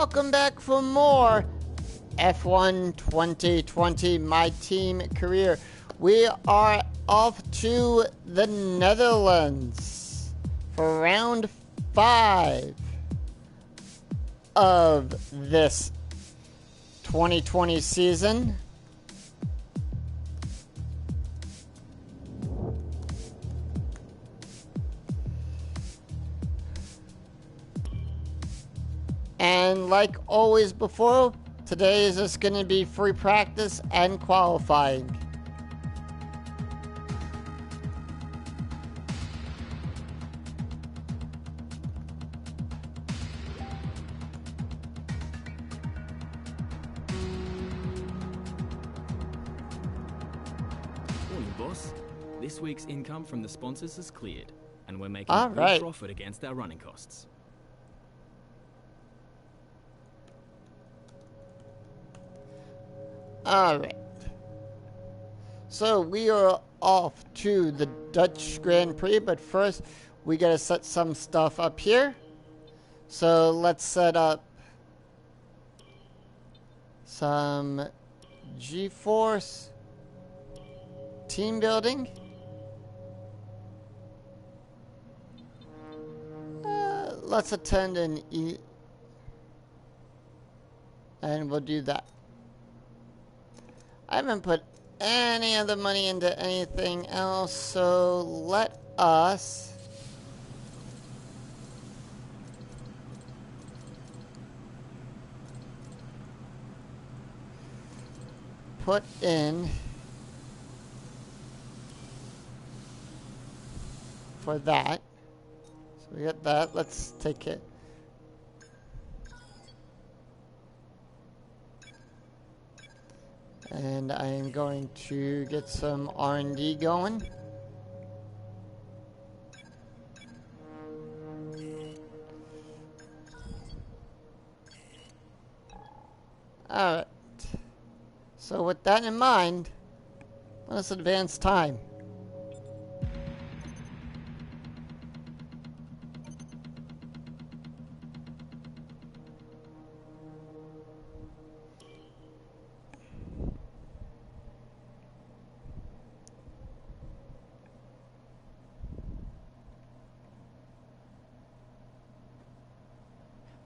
welcome back for more F1 2020 My Team Career. We are off to the Netherlands for round 5 of this 2020 season. And like always before, today is just going to be free practice and qualifying. Morning, boss. This week's income from the sponsors is cleared, and we're making All good right. profit against our running costs. Alright. So we are off to the Dutch Grand Prix, but first we gotta set some stuff up here. So let's set up some G-Force team building. Let's attend an and we'll do that. I haven't put any of the money into anything else, so let us put in for that. So we got that. Let's take it. And I am going to get some R&D going. Alright. So with that in mind, let's advance time.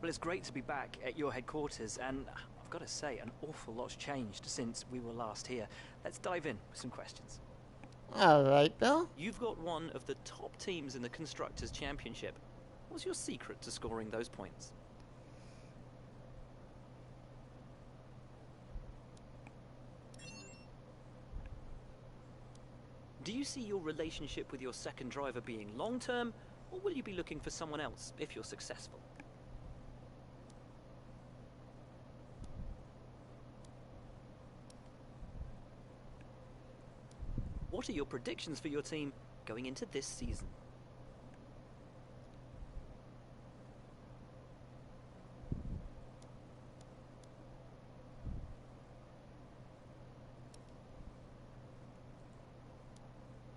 Well, it's great to be back at your headquarters, and I've got to say, an awful lot's changed since we were last here. Let's dive in with some questions. Alright, Bill. You've got one of the top teams in the Constructors' Championship. What's your secret to scoring those points? Do you see your relationship with your second driver being long-term, or will you be looking for someone else if you're successful? What are your predictions for your team going into this season?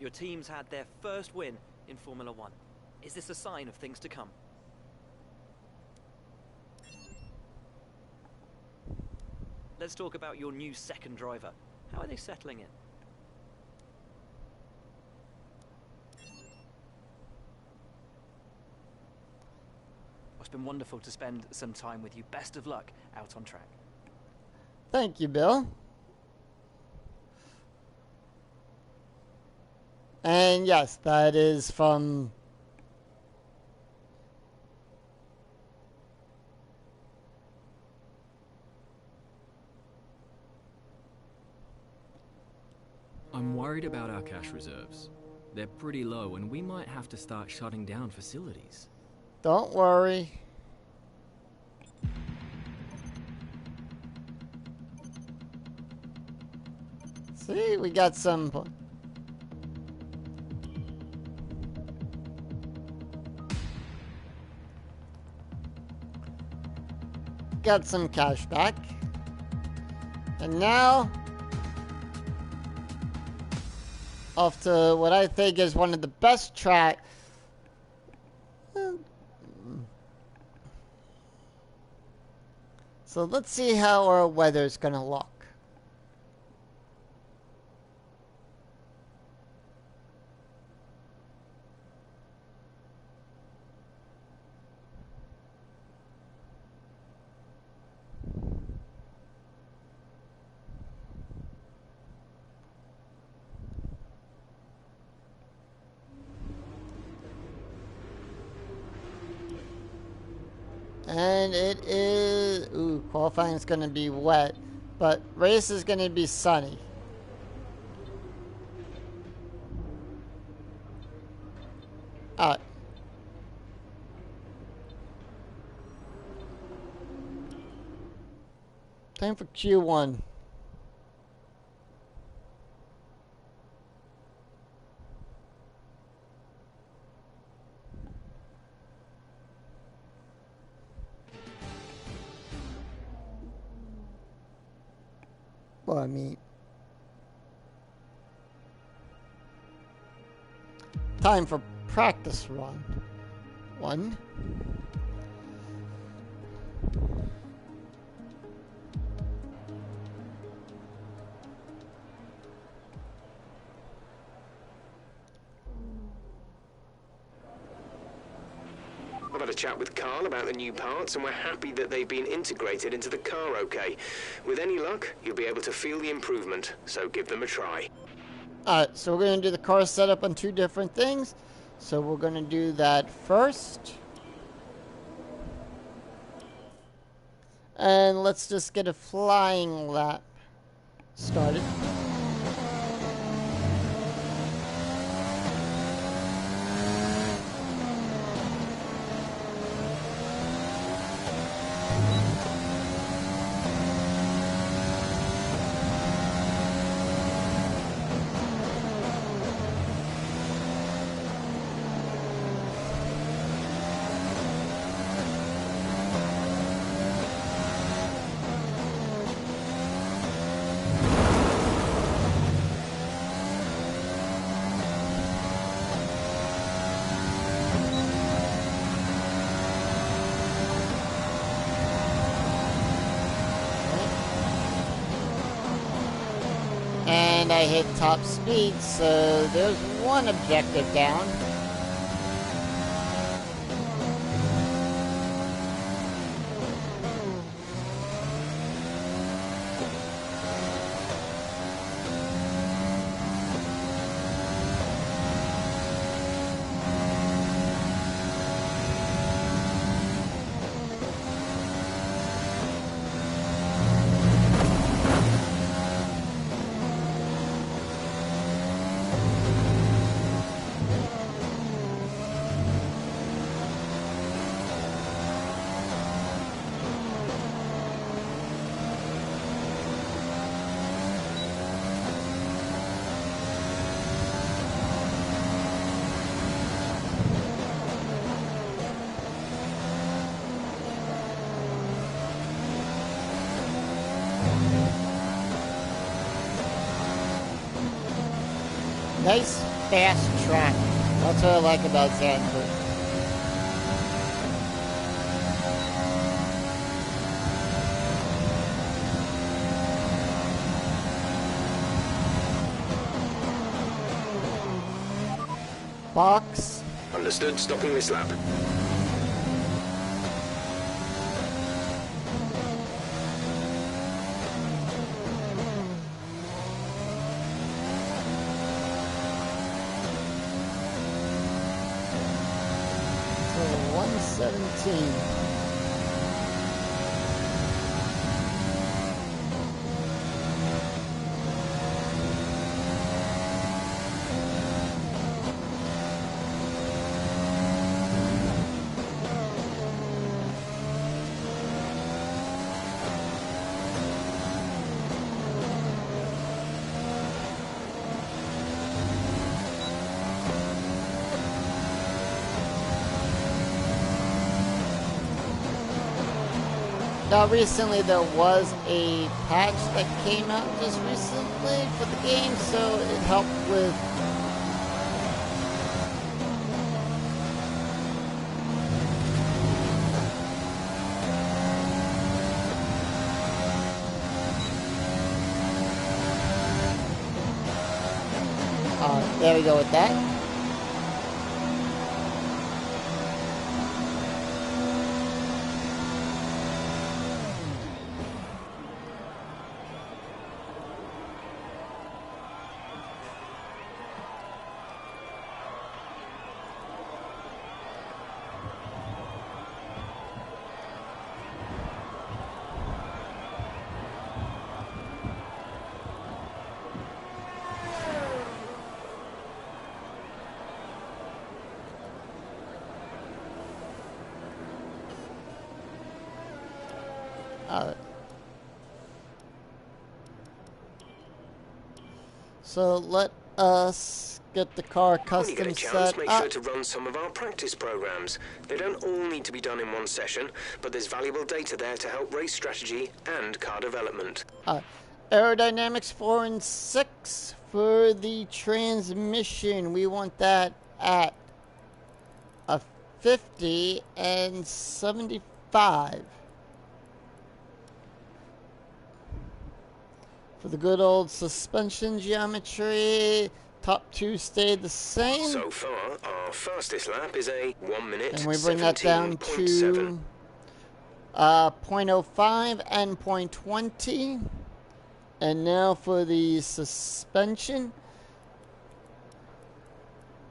Your team's had their first win in Formula One. Is this a sign of things to come? Let's talk about your new second driver. How are they settling in? It's been wonderful to spend some time with you. Best of luck out on track. Thank you, Bill. And yes, that is from I'm worried about our cash reserves. They're pretty low, and we might have to start shutting down facilities. Don't worry. See, we got some. Got some cash back. And now, off to what I think is one of the best track. So let's see how our weather's gonna look. And it is, ooh, qualifying is going to be wet, but race is going to be sunny. Alright. Time for Q1. Well, I mean, time for practice run. 1. I've had a chat with Carl about the new parts, and we're happy that they've been integrated into the car okay. With any luck, you'll be able to feel the improvement, so give them a try. Alright, so we're going to do the car setup on 2 different things. So we're going to do that first. And let's just get a flying lap started. And I hit top speed, so there's one objective down. Nice fast track. That's what I like about Zandvoort. Box. Understood, stopping this lap. So 117. Now recently there was a patch that came out just recently for the game, so it helped with There we go with that. So let us get the car When you custom get a chance, set make up. sure to run some of our practice programs. They don't all need to be done in one session, but there's valuable data there to help race strategy and car development. Aerodynamics 4 and 6 for the transmission. We want that at a 50 and 75. For the good old suspension geometry, top two stayed the same. So far, our fastest lap is a 1 minute And we bring that down 17.7. to 0.05 and 0.20. And now for the suspension.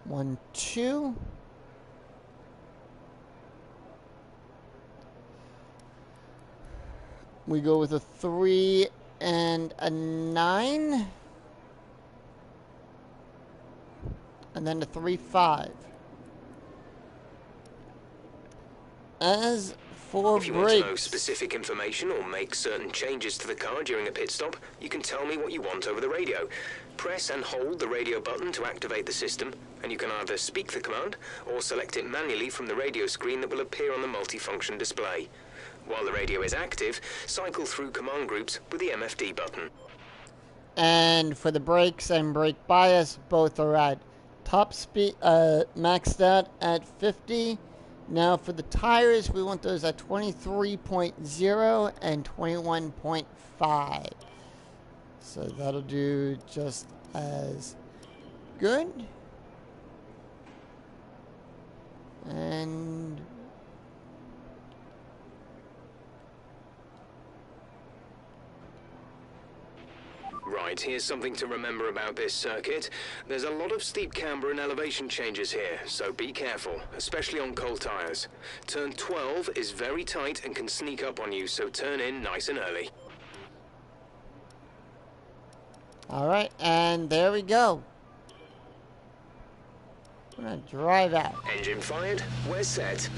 1, 2. We go with a 3 and a 9. And then a 3, 5. As for If you want to know brakes, specific information or make certain changes to the car during a pit stop, you can tell me what you want over the radio. Press and hold the radio button to activate the system, and you can either speak the command or select it manually from the radio screen that will appear on the multifunction display. While the radio is active, cycle through command groups with the MFD button. and for the brakes and brake bias, both are at top speed, maxed out at 50. Now for the tires, we want those at 23.0 and 21.5. So that'll do just as good. And Right, here's something to remember about this circuit. There's a lot of steep camber and elevation changes here, so be careful, especially on cold tires. Turn 12 is very tight and can sneak up on you, so turn in nice and early. alright, and there we go. We're gonna drive out. Engine fired, we're set.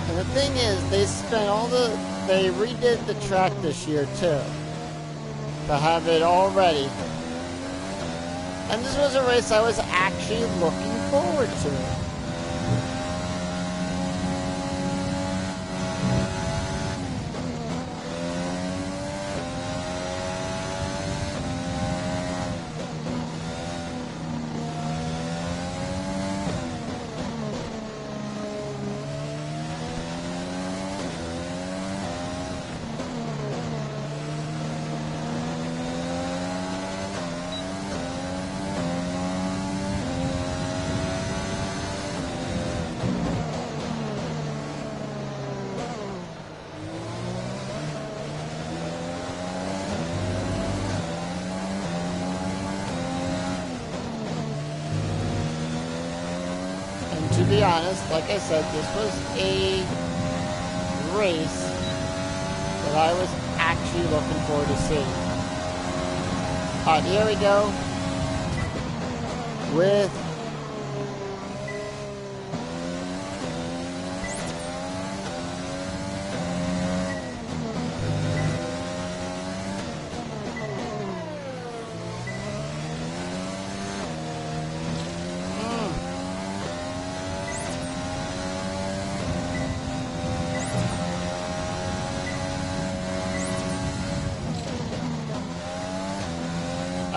And the thing is, they redid the track this year too, to have it all ready. And this was a race I was actually looking forward to. To be honest, like I said, this was a race that I was actually looking forward to seeing. Alright, here we go with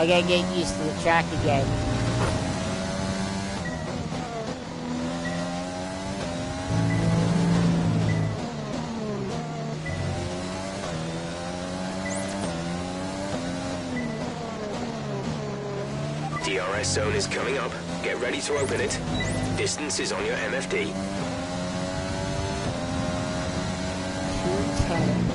I gotta get used to the track again. DRS zone is coming up. Get ready to open it. Distance is on your MFD. 210.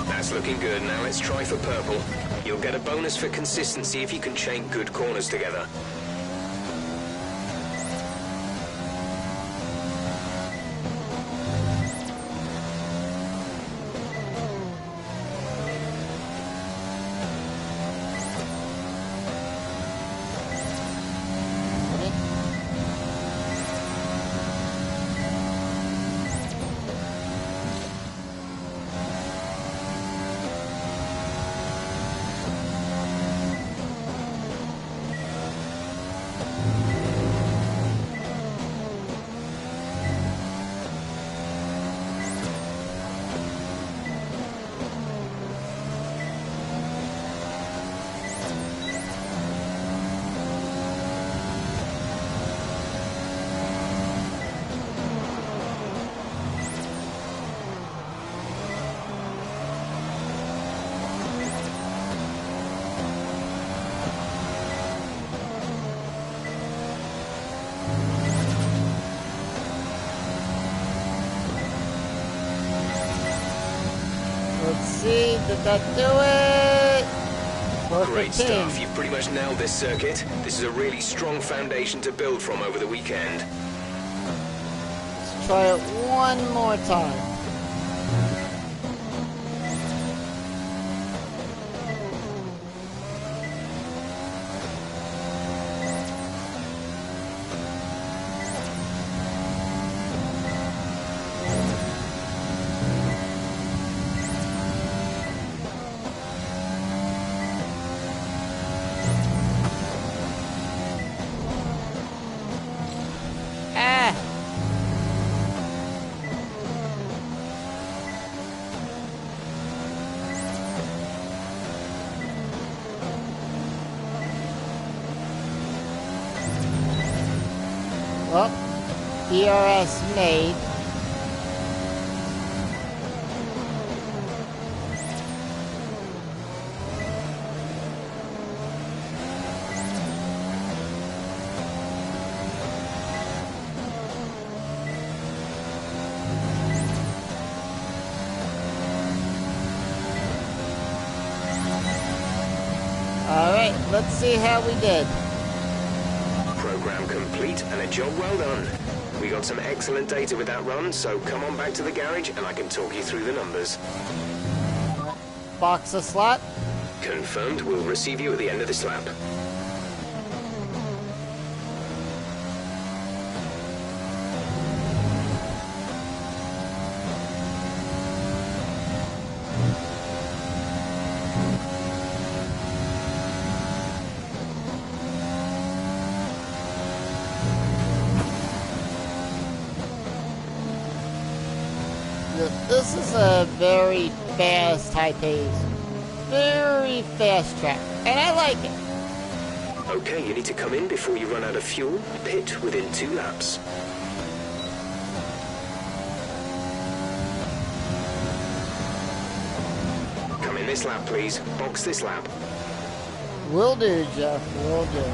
That's looking good. Now let's try for purple. You'll get a bonus for consistency if you can chain good corners together. Let's see, did that do it? Great 415. stuff. You've pretty much nailed this circuit. This is a really strong foundation to build from over the weekend. Let's try it one more time. Well, DRS made. Alright, let's see how we did. Program complete and a job well done. We got some excellent data with that run, so come on back to the garage and I can talk you through the numbers. Box a slot. Confirmed. We'll receive you at the end of this lap. This is a very fast, high pace, very fast track, and I like it. Okay, you need to come in before you run out of fuel. Pit within 2 laps. Come in this lap, please. Box this lap. Will do, Jeff, will do.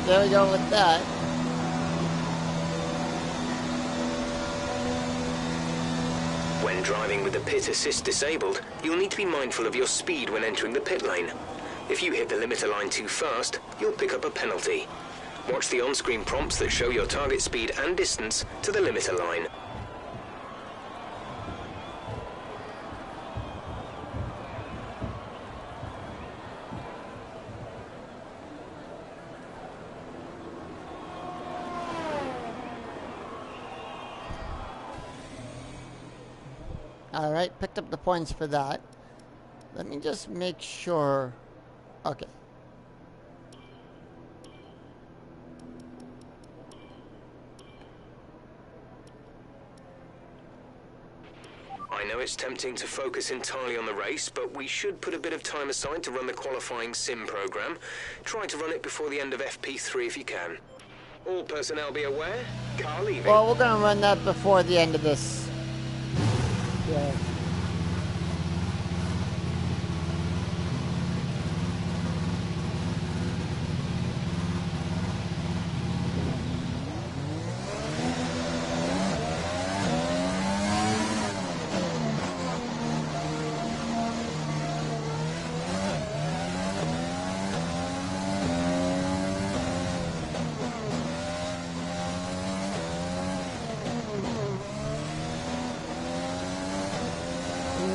There we go with that. When driving with the pit assist disabled, you'll need to be mindful of your speed when entering the pit lane. If you hit the limiter line too fast, you'll pick up a penalty. Watch the on-screen prompts that show your target speed and distance to the limiter line. Alright, picked up the points for that. Let me just make sure. Okay. I know it's tempting to focus entirely on the race, but we should put a bit of time aside to run the qualifying sim program. Try to run it before the end of FP3 if you can. All personnel be aware, car leaving. Well, we're gonna run that before the end of this. Yeah.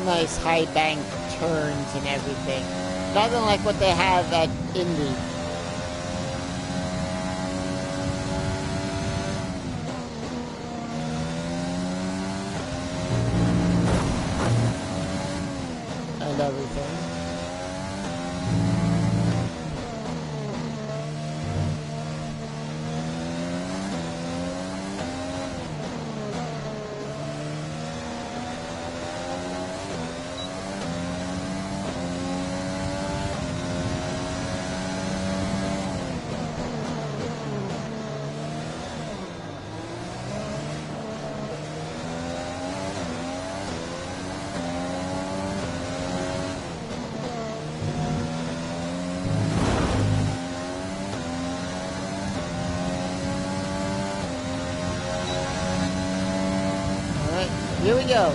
Nice high bank turns and everything. Nothing like what they have at Indy. And everything. Here we go.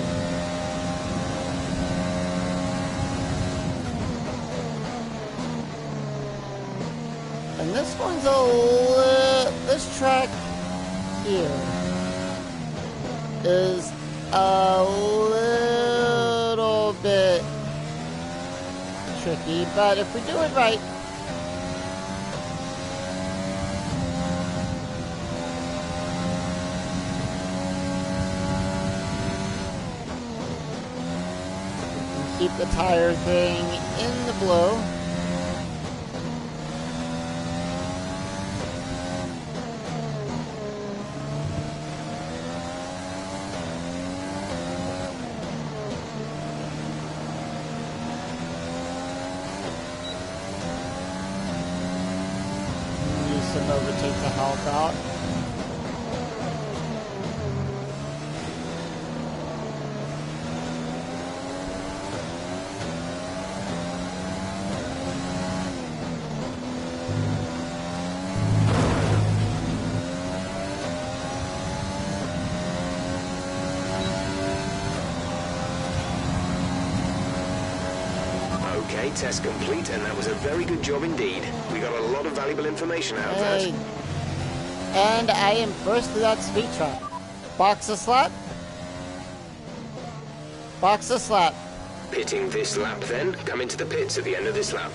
And this one's this track here is a little bit tricky, but if we do it right, keep the tire thing in the blue. Use some overtake to help out. Okay, test complete, and that was a very good job indeed. We got a lot of valuable information out of that. And I am first to that speed trap. Box a slap. Box a slap. Pitting this lap then, come into the pits at the end of this lap.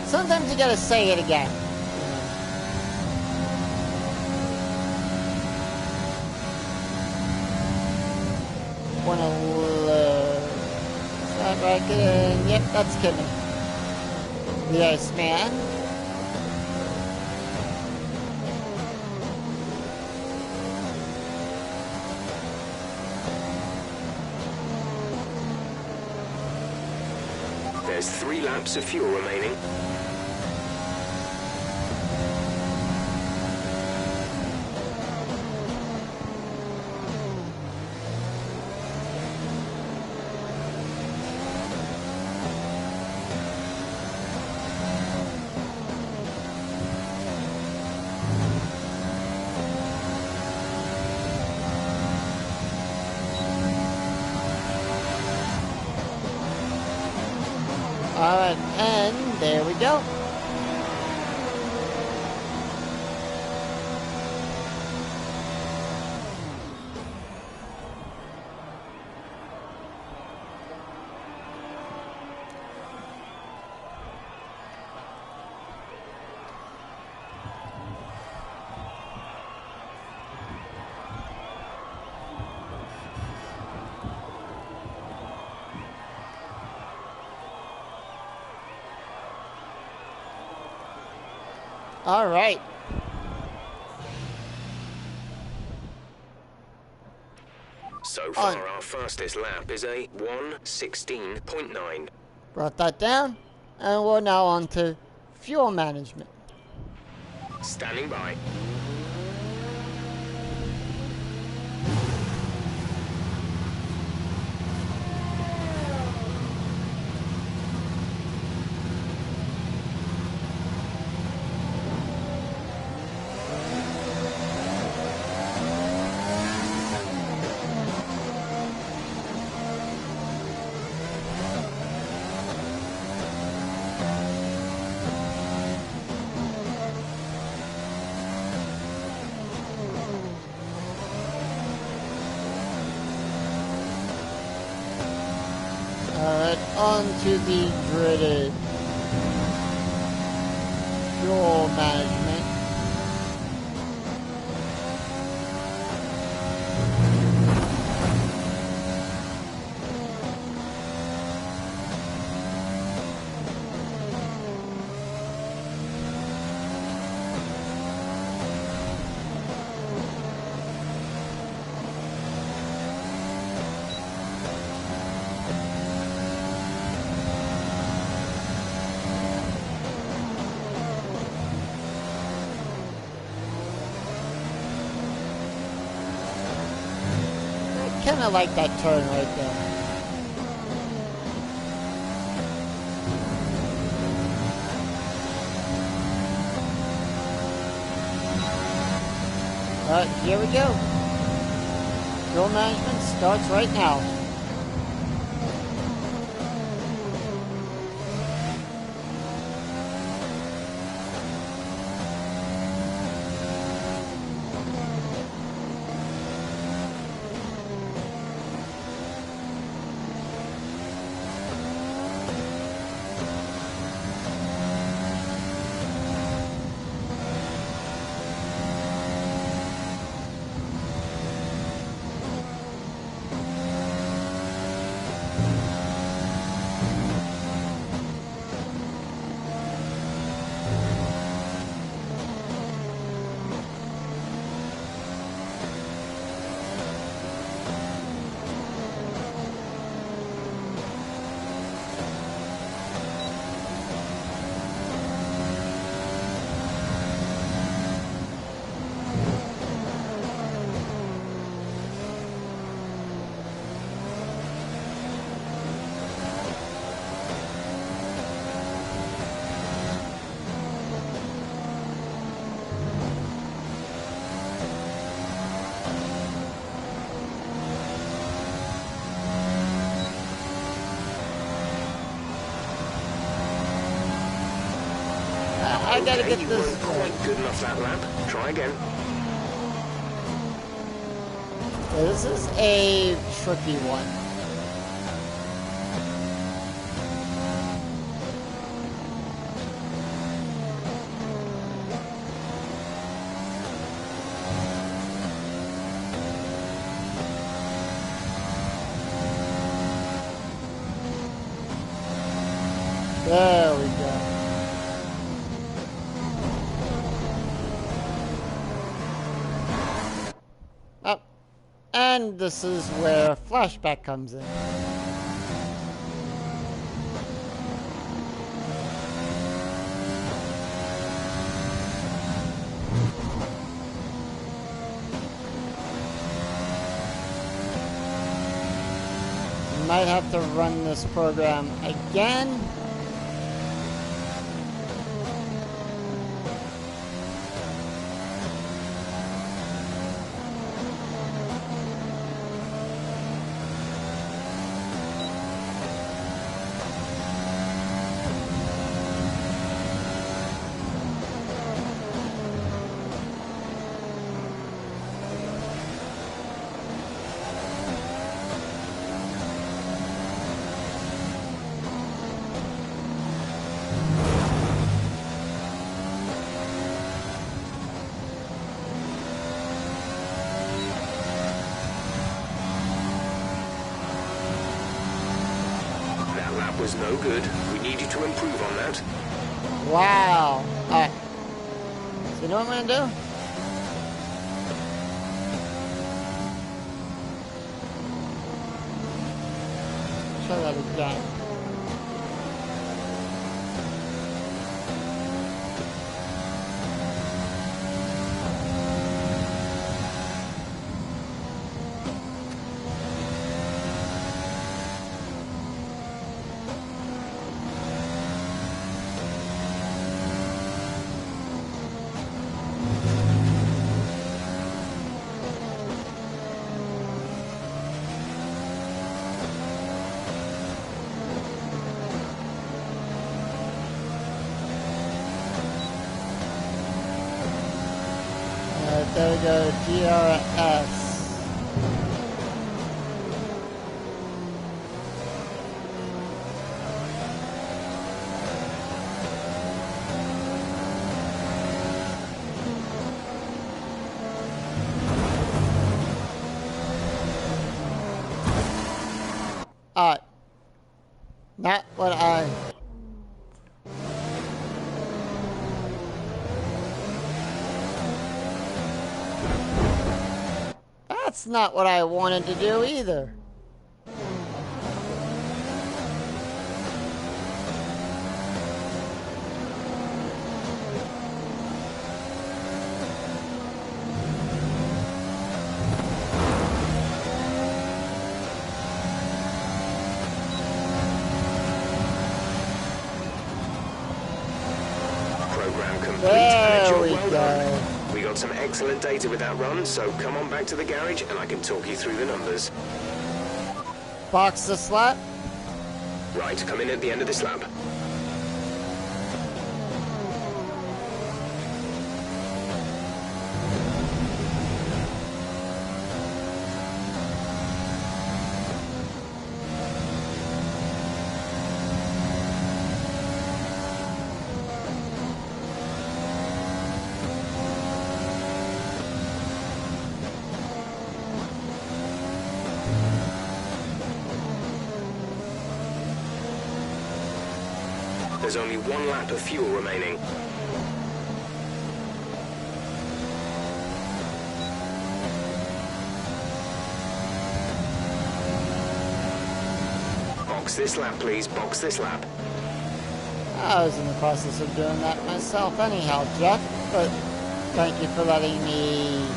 Sometimes you gotta say it again. Right, get in. Yep, that's Kimmy. The Iceman. There's 3 laps of fuel remaining. Alright, and there we go. All right. So far, our fastest lap is a 1:16.9. Brought that down, and we're now on to fuel management. Standing by. Alright, on to the dreaded fuel management. Kind of like that turn right there. Alright, here we go. Fuel management starts right now. I gotta get You this. weren't quite good enough that lap. Try again. This is a tricky one. There we go. Oh, and this is where flashback comes in. Might have to run this program again. was no good. We need you to improve on that. Wow. Alright. So you know what I'm gonna do? Try that again. There we go, DRS. Alright. Not what I... That's not what I wanted to do either. Program complete. There Job we well go. done. We got some excellent data with that run, so come on back to the garage and I can talk you through the numbers. Box the slot. Right, come in at the end of this lap. There's only one lap of fuel remaining. Box this lap, please. Box this lap. I was in the process of doing that myself anyhow, Jeff, but thank you for letting me...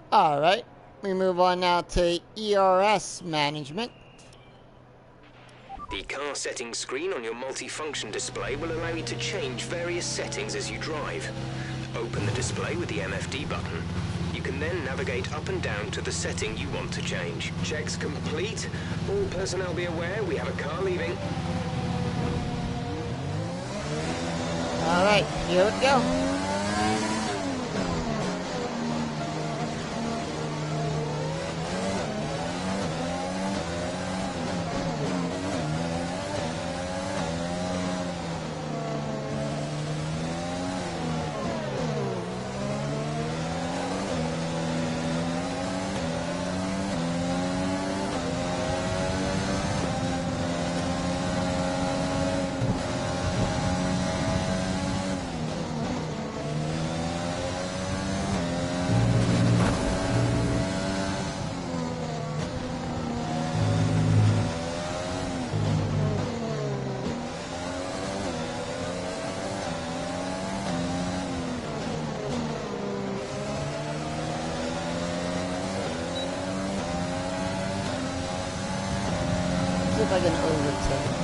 Alright, we move on now to ERS management. The car settings screen on your multifunction display will allow you to change various settings as you drive. Open the display with the MFD button. You can then navigate up and down to the setting you want to change. Checks complete. All personnel be aware we have a car leaving. Alright, here we go. if I can overtake.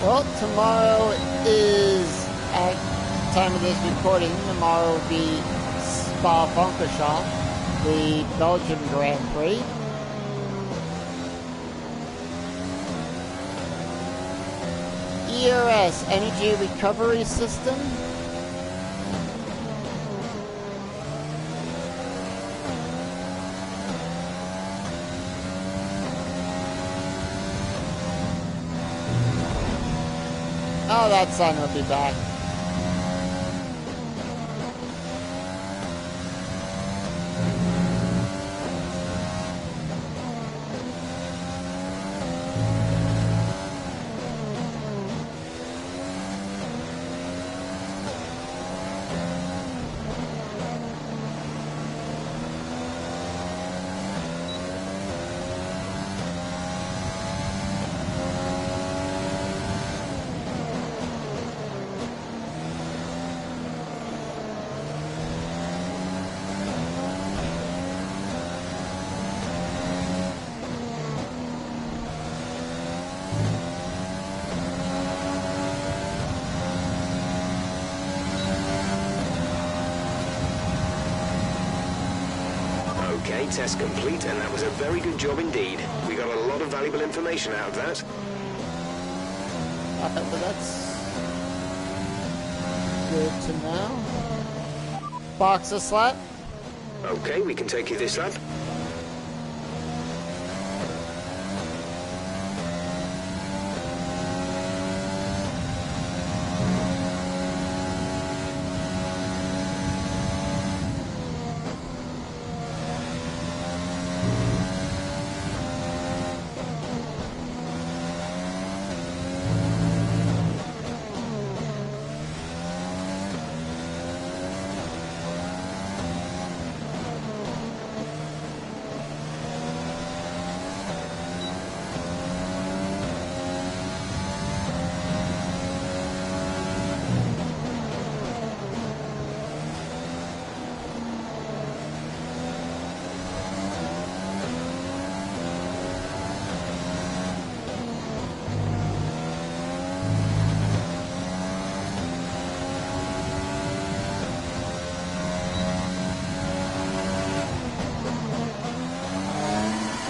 Well, tomorrow is, at the time of this recording, tomorrow will be Spa-Francorchamps, the Belgian Grand Prix. ERS, Energy Recovery System. Oh, that sign will be back. Okay, test complete, and that was a very good job indeed. We got a lot of valuable information out of that. But that's good to know. Boxer slap. Okay, we can take you this lap.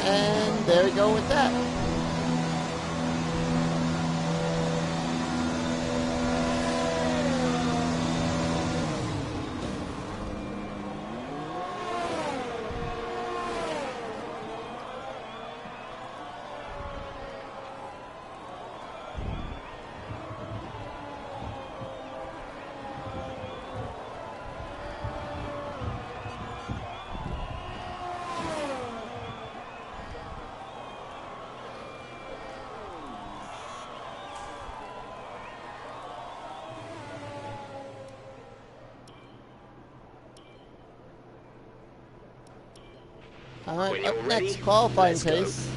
And there we go with that. Alright, up next, qualifying pace.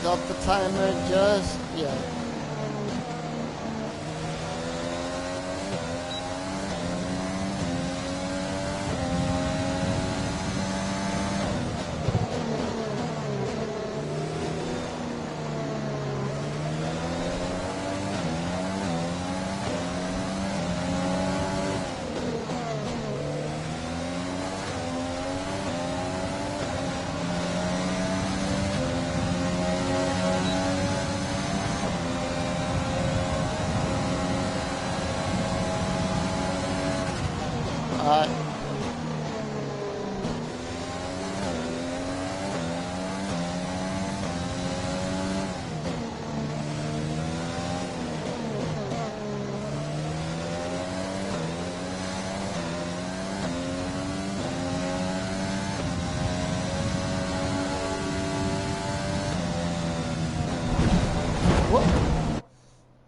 Up the timer just yet.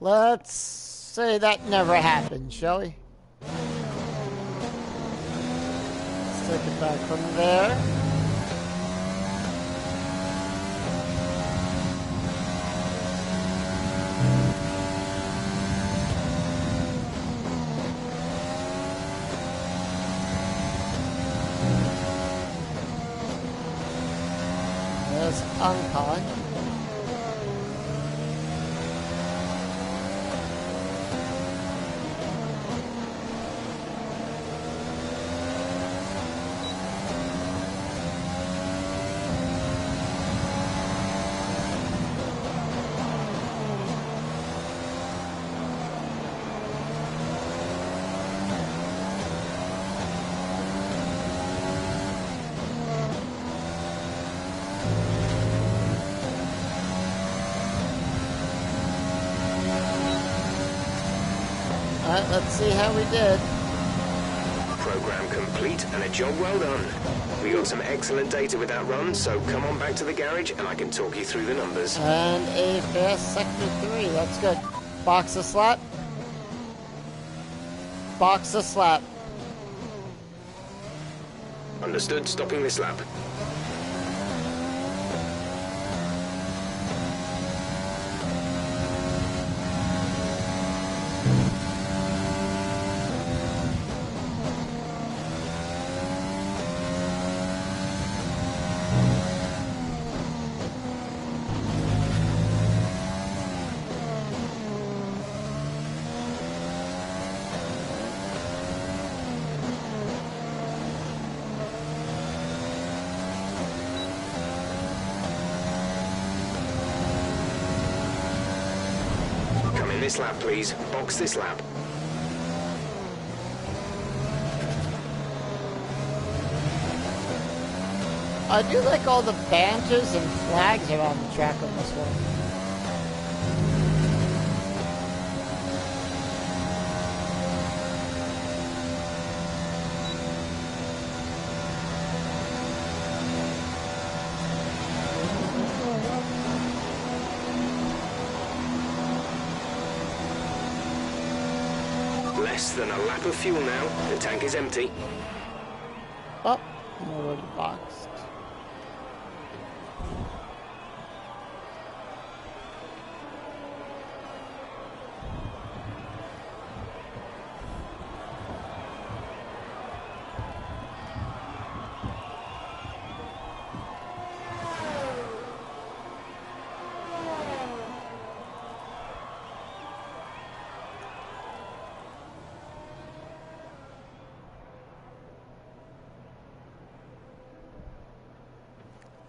Let's say that never happened, shall we? Let's take it back from there. There's Ankon. Alright, let's see how we did. Program complete and a job well done. We got some excellent data with that run, so come on back to the garage and I can talk you through the numbers. And a fast sector 3, that's good. Box a slap. Box a slap. Understood, stopping this lap. This lap, please. Box this lap. I do like all the banters and flags around the track on this one. Less than a lap of fuel now. The tank is empty. Oh, I'm already boxed.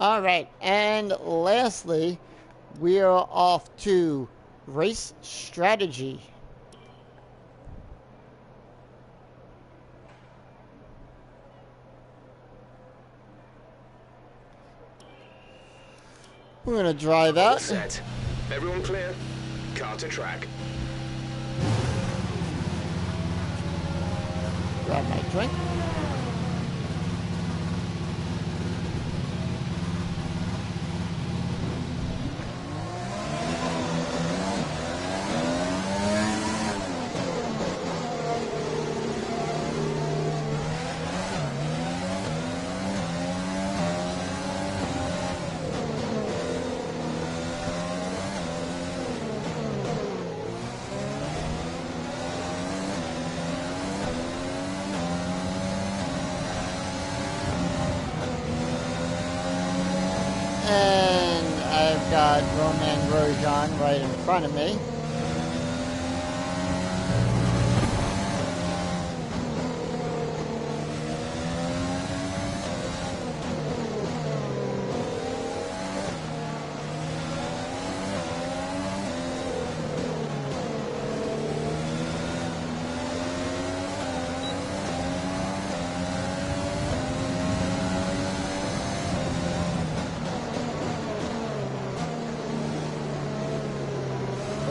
All right, and lastly, we are off to race strategy. We're gonna drive All out. set. Everyone clear? Car to track. Grab my drink. And I've got Roman Grosjean right in front of me.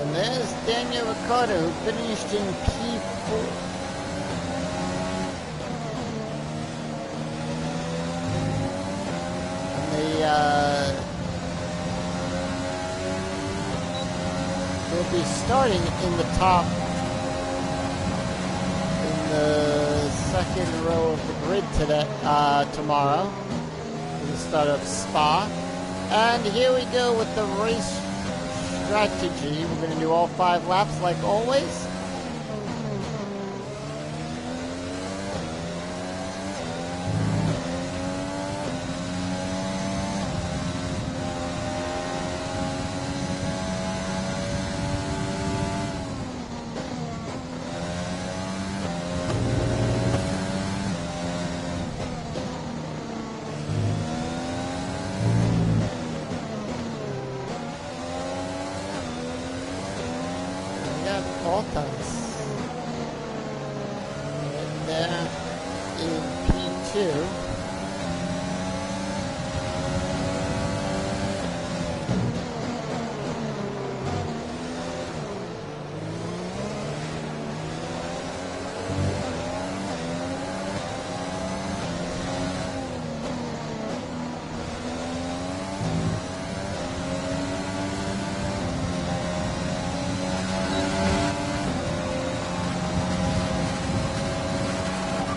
And there's Daniel Ricciardo, who finished in P4. And the will be starting in the top, in the second row of the grid today, tomorrow, at the start of Spa. And here we go with the race strategy. We're going to do all 5 laps like always. There in P2.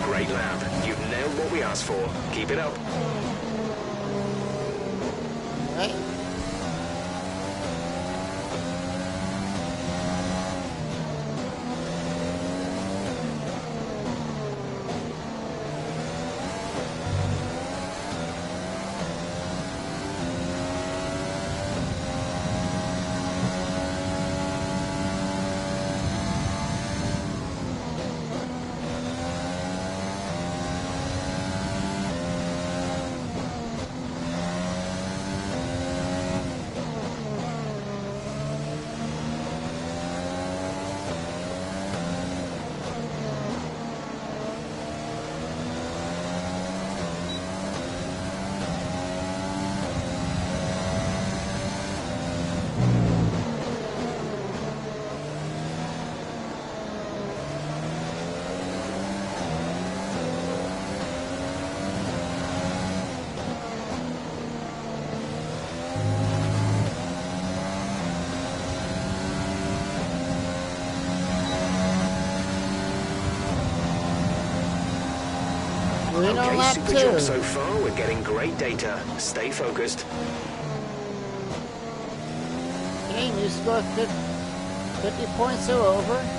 Great lap. You've nailed what we asked for. Keep it up. All right. Green on Okay, lap super 2. job so far. We're getting great data. Stay focused. Okay, new score 50 points or over.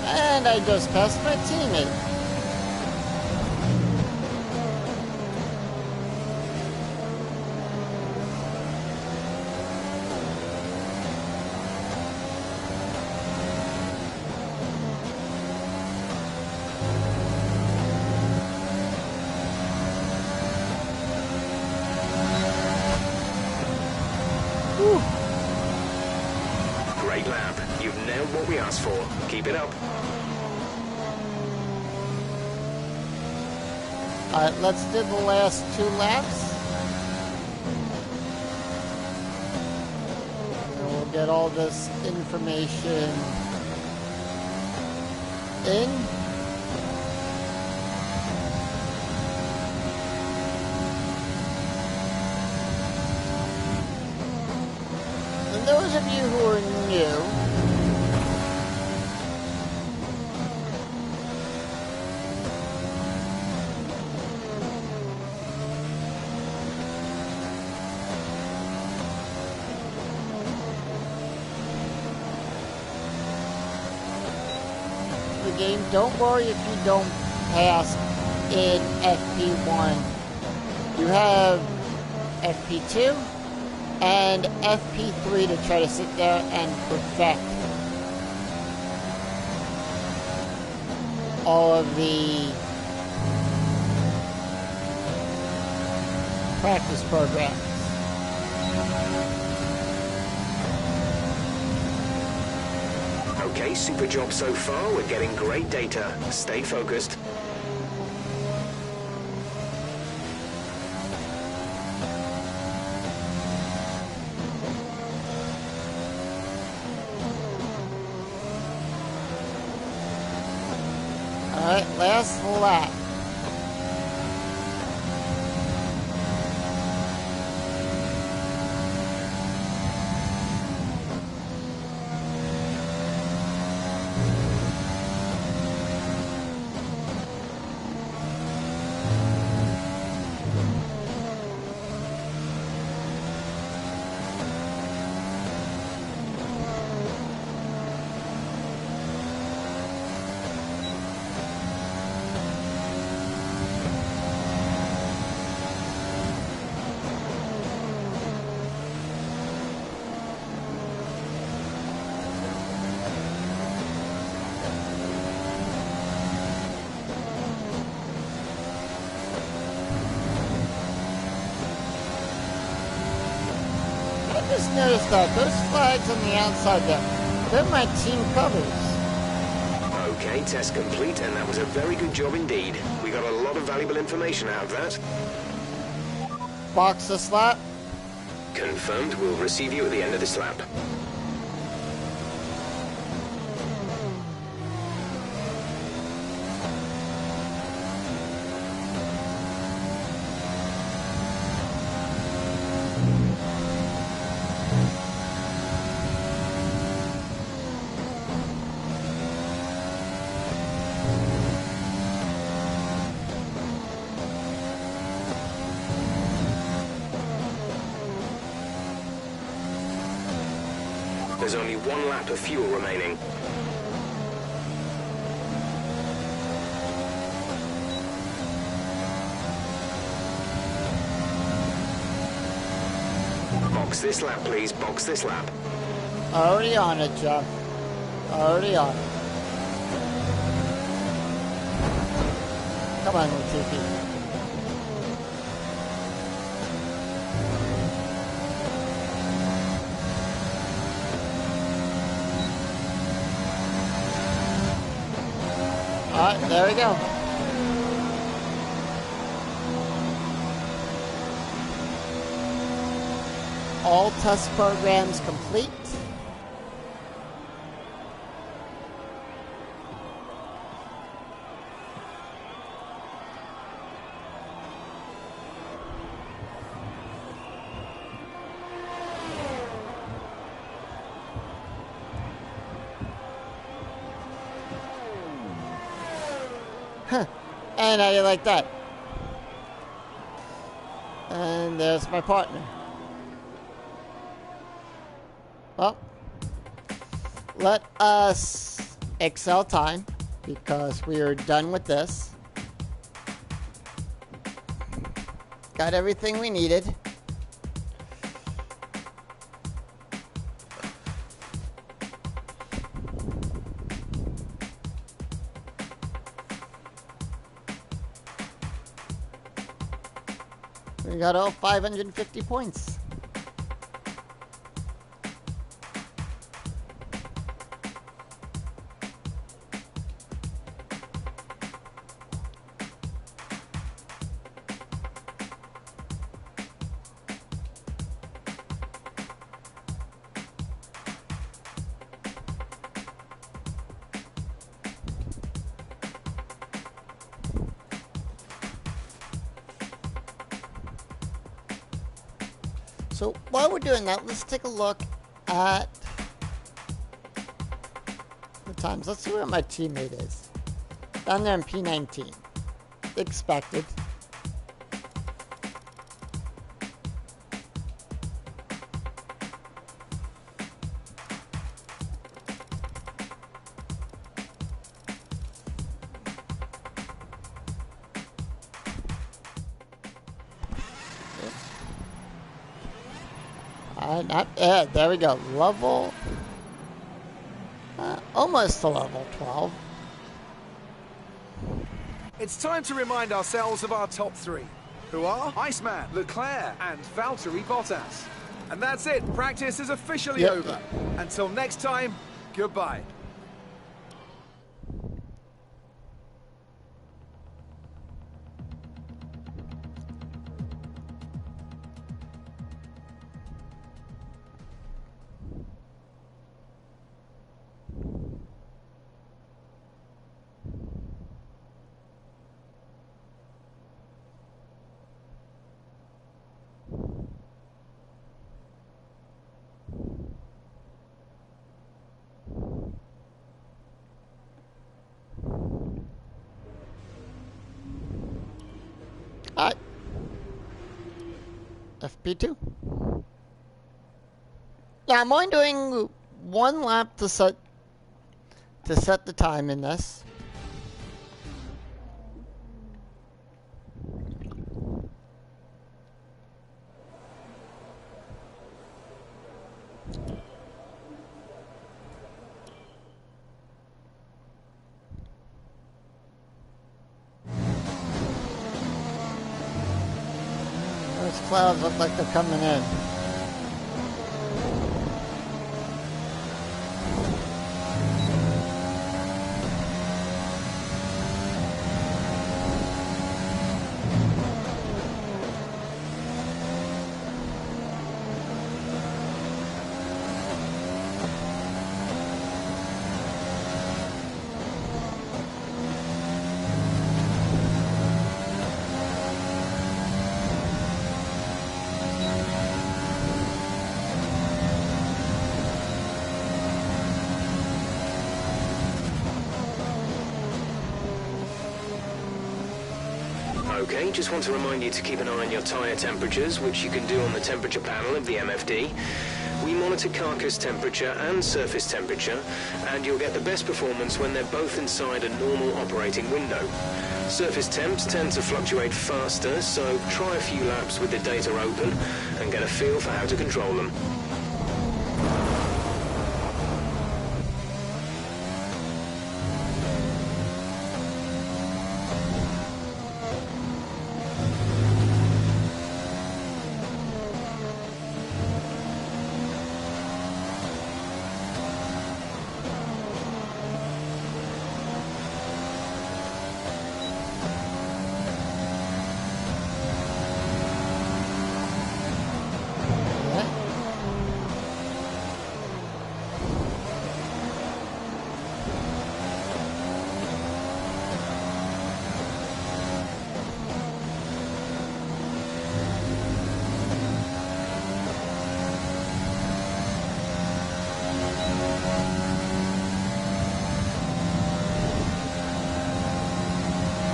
And I just passed my teammate. Whew. Great lap. You've nailed what we asked for. Keep it up. Alright, let's do the last 2 laps. And we'll get all this information in. And those of you who are new, game, don't worry if you don't pass in FP1. You have FP2 and FP3 to try to sit there and perfect all of the practice programs. Okay, super job so far. We're getting great data. Stay focused. Alright, last lap. I just noticed that those flags on the outside there, they're my team colors. Okay, test complete, and that was a very good job indeed. We got a lot of valuable information out of that. Box this lap. Confirmed. We'll receive you at the end of this lap. There's only one lap of fuel remaining. Box this lap, please. Box this lap. Already on it, Jeff. Already on it. Come on, Latifi. Alright, there we go. All test programs complete. Huh. And how do you like that? And there's my partner. Well, let us excel time because we are done with this. Got everything we needed. We got all 550 points. So while we're doing that, let's take a look at the times. Let's see where my teammate is. Down there in P19. Expected. There we go. Level... almost to level 12. It's time to remind ourselves of our top three. Who are? Iceman, Leclerc, and Valtteri Bottas. And that's it. Practice is officially over. Until next time, goodbye. Alright. FP2. Now I'm only doing one lap to set the time in this. Those clouds look like they're coming in. Okay, just want to remind you to keep an eye on your tyre temperatures, which you can do on the temperature panel of the MFD. We monitor carcass temperature and surface temperature, and you'll get the best performance when they're both inside a normal operating window. Surface temps tend to fluctuate faster, so try a few laps with the data open and get a feel for how to control them.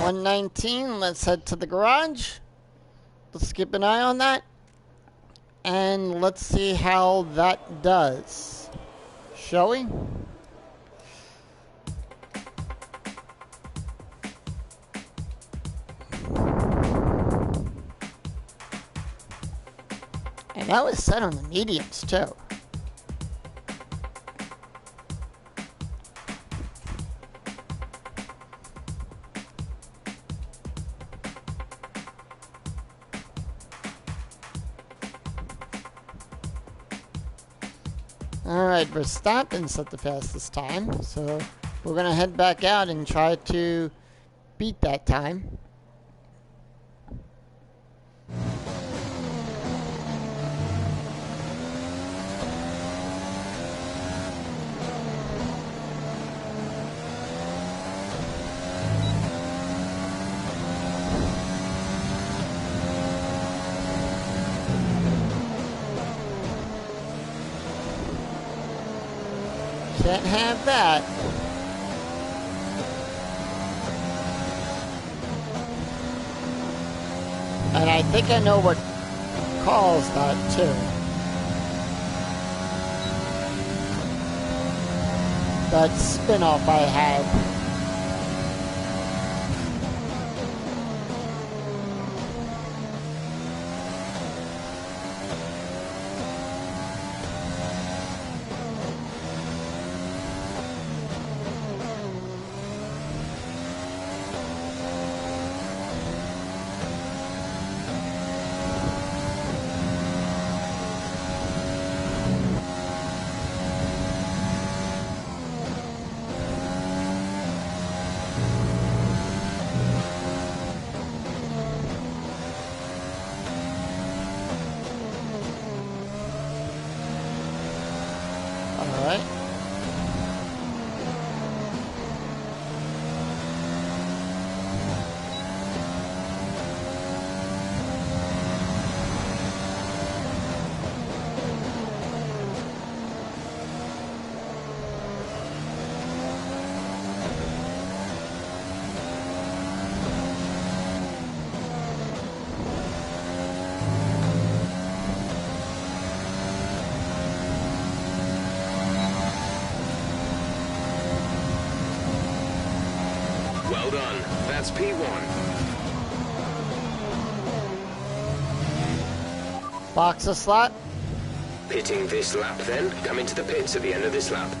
$119, let's head to the garage. Let's keep an eye on that. And let's see how that does. Shall we? And that was set on the mediums too. Alright, we're stopping set the fastest time, so we're gonna head back out and try to beat that time. Can't have that. And I think I know what caused that too. That spin-off I had. Well done. That's P1. Boxer slot. Pitting this lap then. Come into the pits at the end of this lap.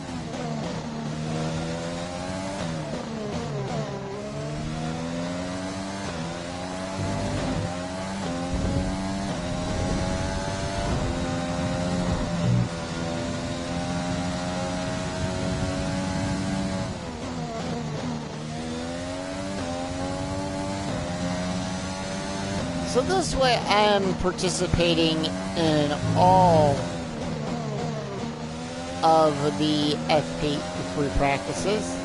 So this way I'm participating in all of the FP free practices.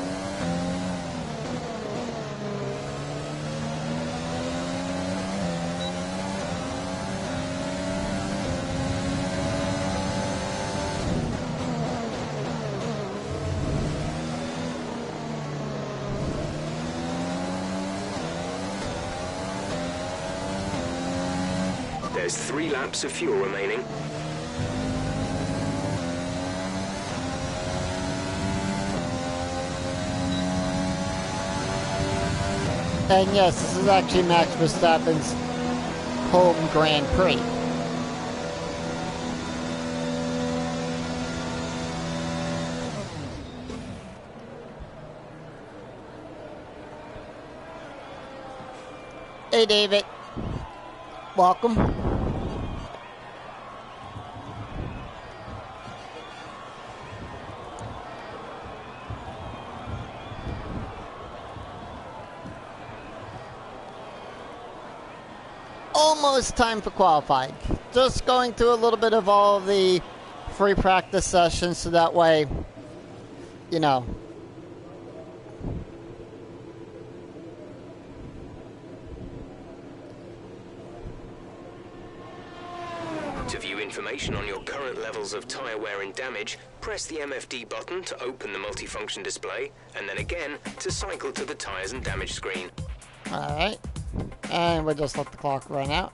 There's 3 laps of fuel remaining. And yes, this is actually Max Verstappen's home Grand Prix. Hey David, welcome. Almost time for qualifying. Just going through a little bit of all of the free practice sessions so that way, you know. To view information on your current levels of tyre wear and damage, press the MFD button to open the multifunction display, and then again to cycle to the tyres and damage screen. Alright. And we'll just let the clock run out.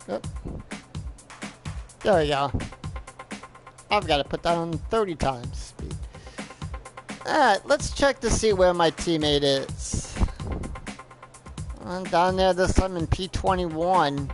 Yep. There we go. I've got to put that on 30 times speed. Alright, let's check to see where my teammate is. I'm down there this time in P21.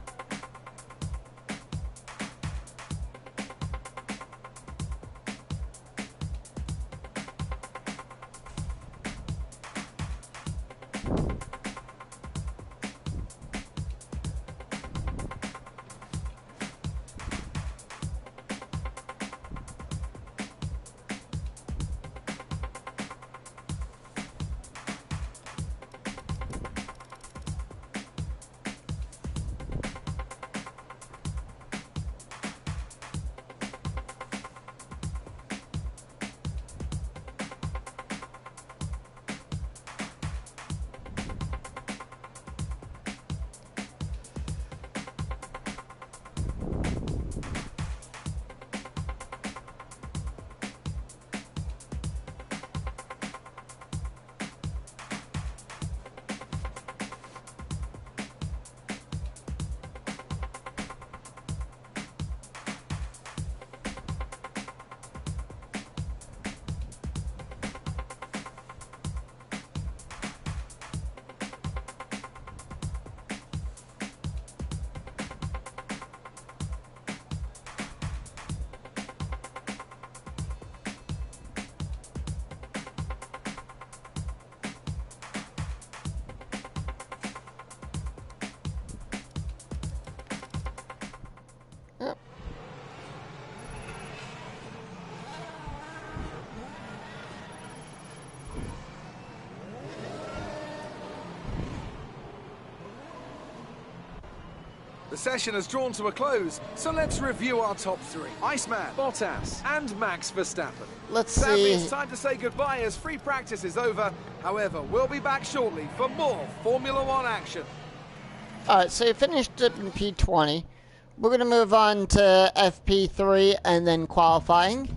The session has drawn to a close, so let's review our top three. Iceman, Bottas, and Max Verstappen. Let's Sadly, see. it's time to say goodbye as free practice is over. However, we'll be back shortly for more Formula One action. Alright, so you finished it in P20. We're going to move on to FP3 and then qualifying.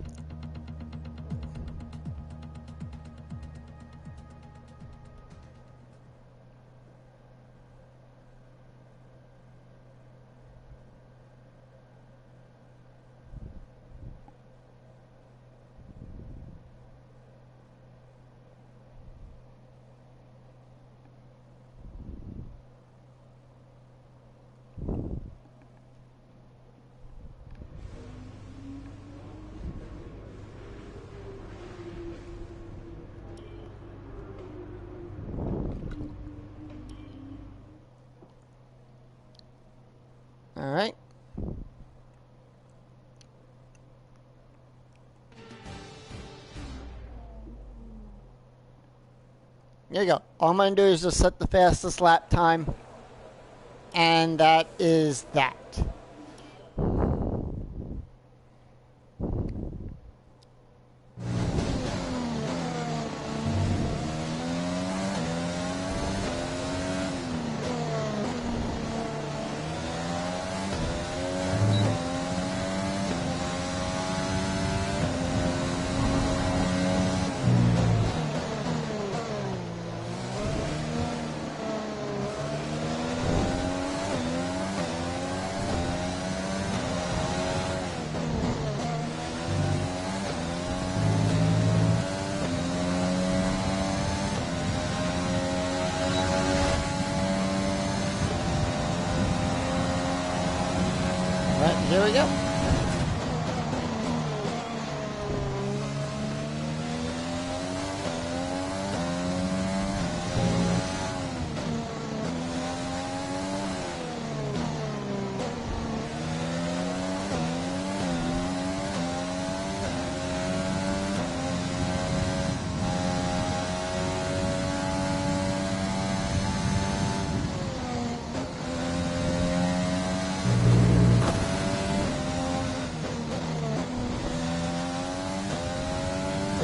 Alright. There you go. All I'm going to do is just set the fastest lap time. And that is that. Right, here we go.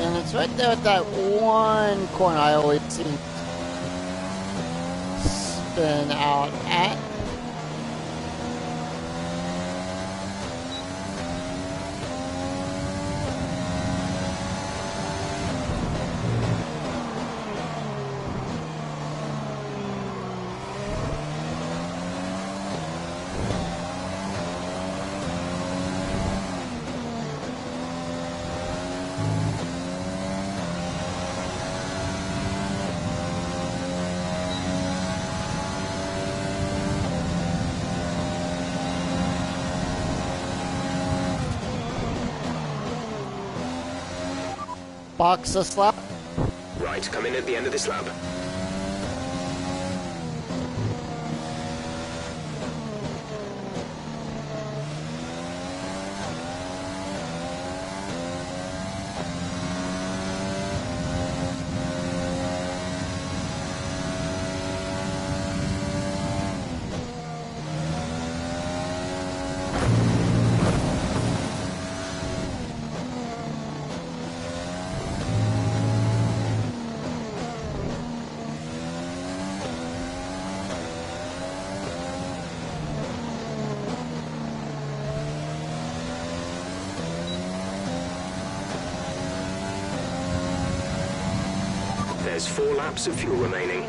And it's right there at that one corner I always see spin out at. Box a slap. Right, come in at the end of this lap. There's 4 laps of fuel remaining.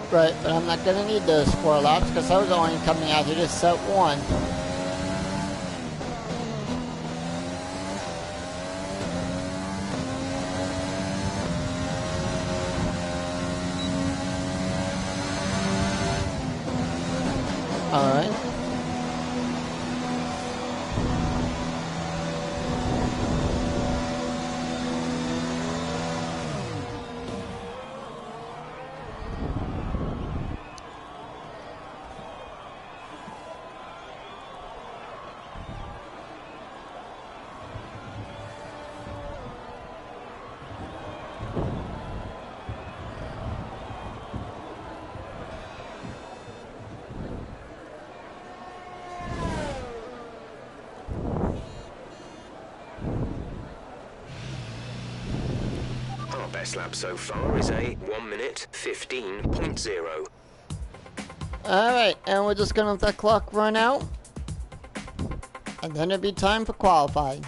Right, but I'm not going to need those 4 laps because I was only coming out here to set 1. Alright. test lab so far is a 1 minute 15.0. Alright, and we're just gonna let that clock run out. And then it'll be time for qualifying.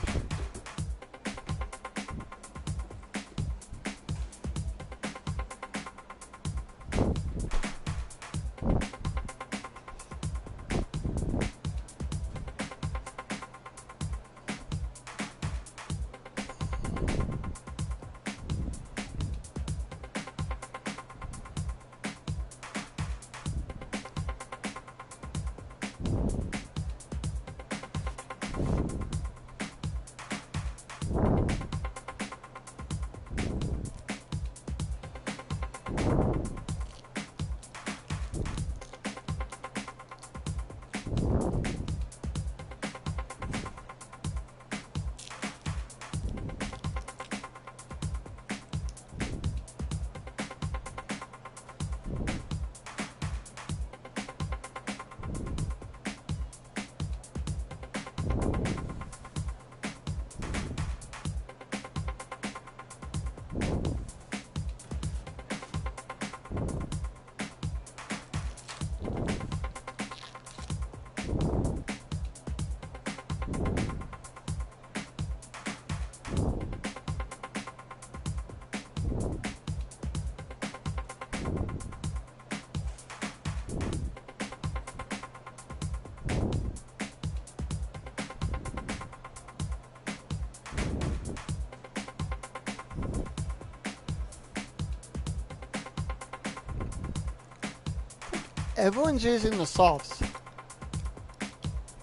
Everyone's using the softs.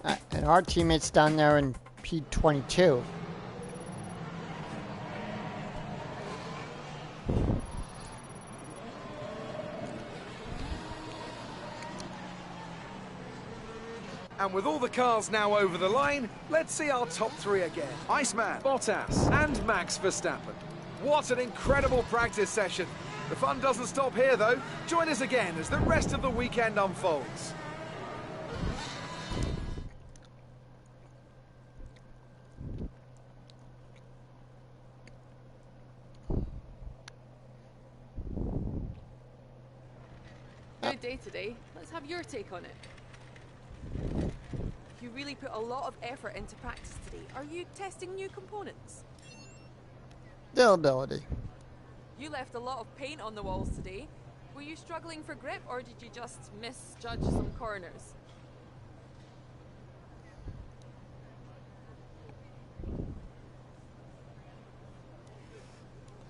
And our teammates down there in P22. And with all the cars now over the line, let's see our top three again. Iceman, Bottas, and Max Verstappen. What an incredible practice session. The fun doesn't stop here, though. Join us again as the rest of the weekend unfolds. Good day today. Let's have your take on it. You really put a lot of effort into practice today. Are you testing new components? Durability. You left a lot of paint on the walls today. Were you struggling for grip or did you just misjudge some corners?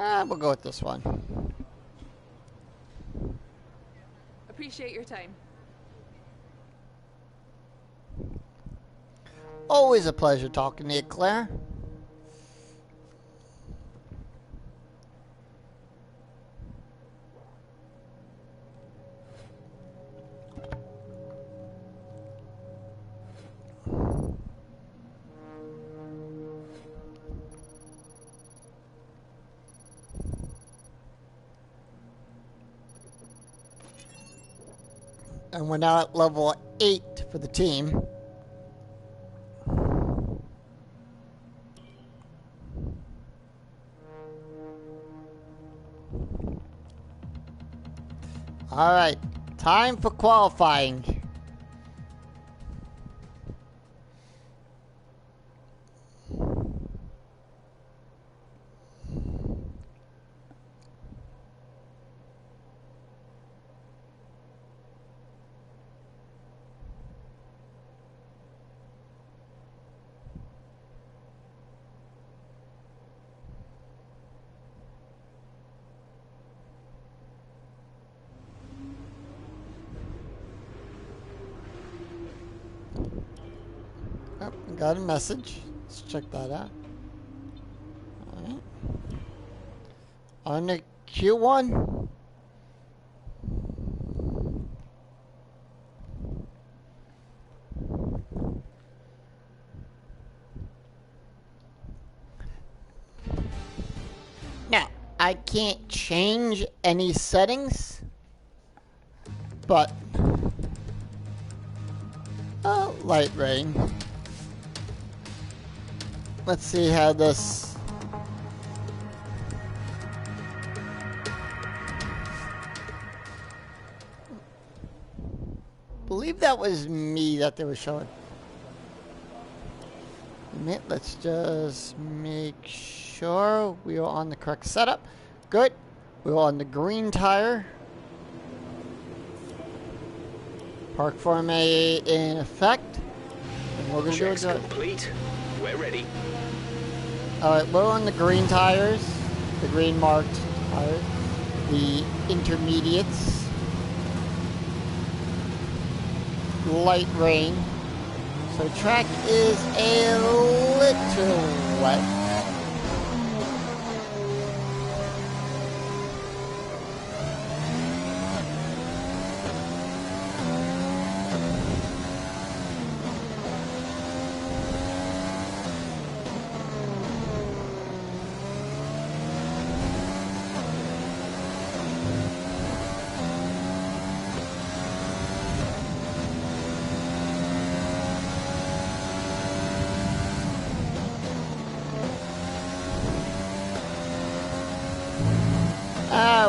We'll go with this one. Appreciate your time. Always a pleasure talking to you, Claire. And we're now at level 8 for the team. Alright, time for qualifying. Oh, got a message. Let's check that out. Alright. On the Q1. Now, I can't change any settings, but light rain. Let's see how this. believe that was me that they were showing. Let's just make sure we are on the correct setup. Good. We're on the green tire. Park form A in effect. And we're gonna Checks do it. complete. We're ready. Alright, we're on the green tires. The green marked tires. The intermediates. Light rain. So track is a little wet.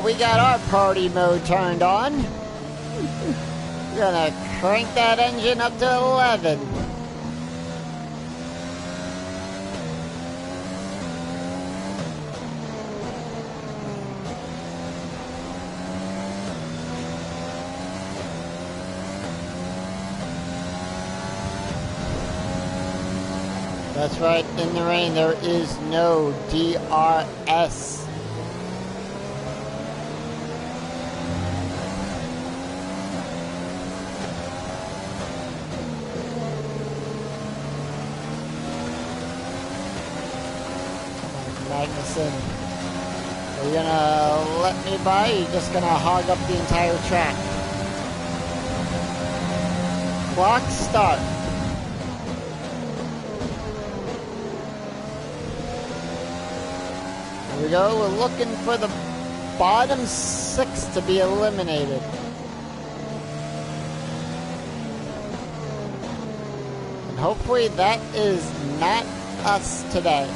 We got our party mode turned on. We're gonna crank that engine up to 11. That's right, in the rain there is no DRS. Magnuson, are you gonna let me by? Or are you just gonna hog up the entire track? Clock start. Here we go. We're looking for the bottom 6 to be eliminated. And hopefully that is not us today.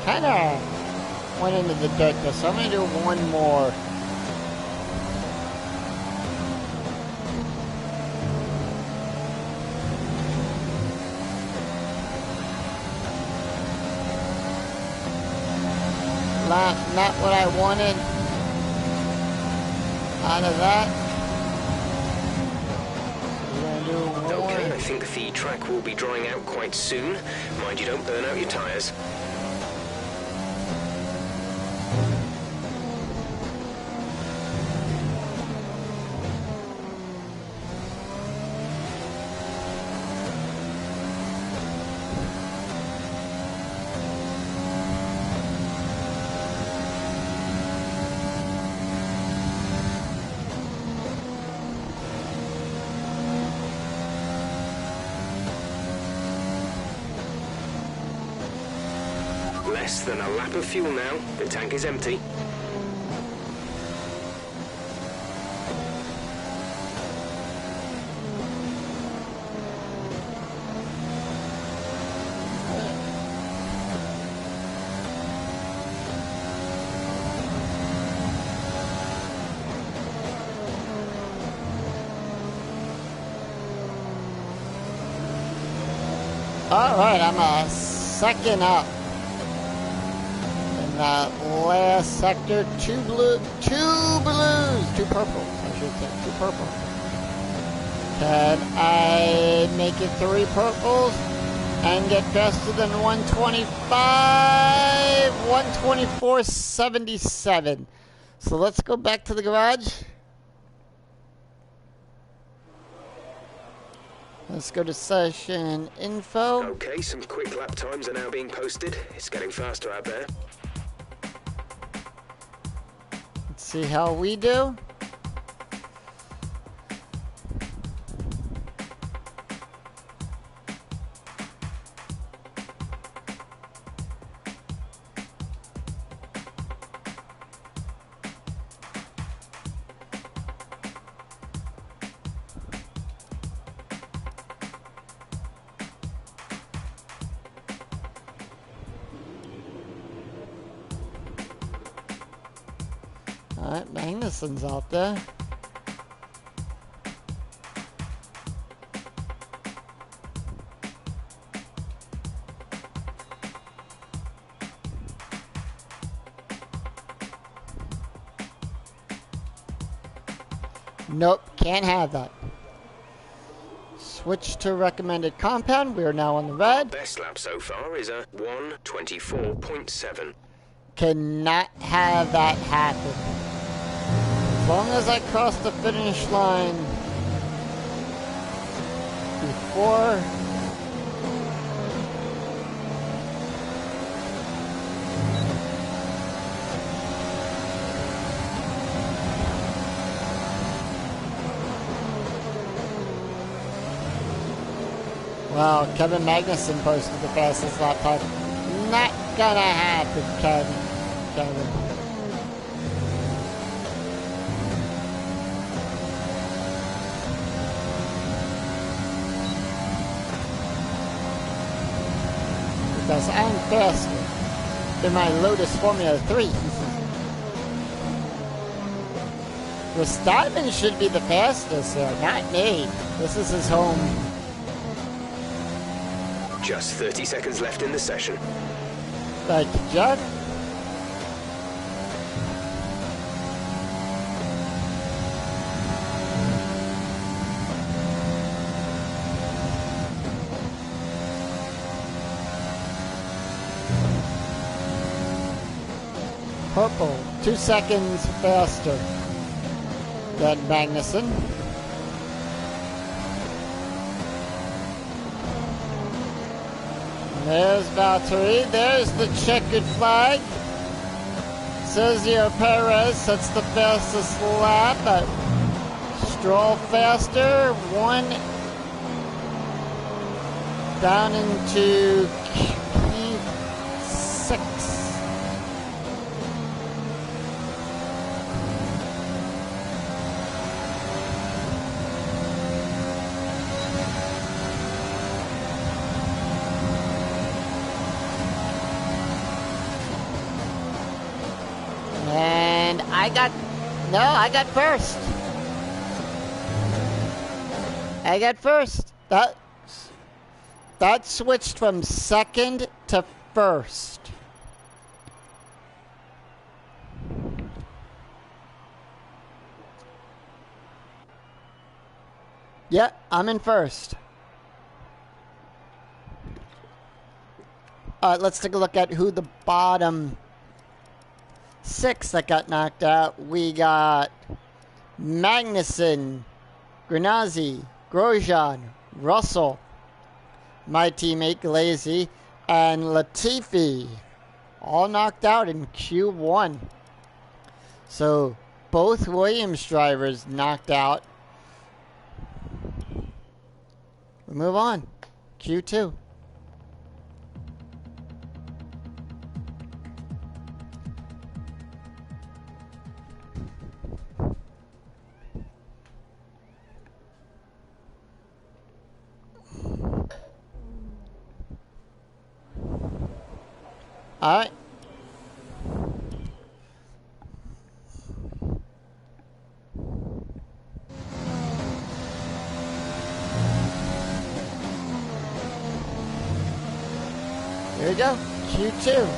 Kind of went into the dirt though, so I'm going to do one more. Not what I wanted out of that. We're going to do one. Okay, I think the track will be drying out quite soon. Mind you don't burn out your tyres. Less than a lap of fuel now. The tank is empty. All right, I'm a second up. That last sector, two purples, I should say, 2 purples. Can I make it 3 purples and get faster than 125? 124.77. So let's go back to the garage. Let's go to session info. Okay, some quick lap times are now being posted. It's getting faster out there. Let's see how we do. Alright, Magnuson's out there. Nope, can't have that. Switch to recommended compound. We are now on the red. Best lap so far is a 1:24.7. Cannot have that happen. As long as I cross the finish line before wow, Kevin Magnuson posted the fastest lap time. Not gonna happen, Kevin. Because I'm faster than my Lotus Formula 3. Verstappen should be the fastest here, not me. This is his home. Just 30 seconds left in the session. Thank you, Jeff. Purple, 2 seconds faster than Magnuson. There's Valtteri. There's the checkered flag. Sergio Perez sets the fastest lap, but Stroll faster. 1 down into Q6. And I got first. I got first. That switched from second to first. Yeah, I'm in first. Alright, let's take a look at who the bottom 6 that got knocked out. We got Magnuson, Granazzi, Grosjean, Russell, my teammate Glazy, and Latifi. All knocked out in Q1. So both Williams drivers knocked out. We move on. Q2. All right. Here we go. Q2.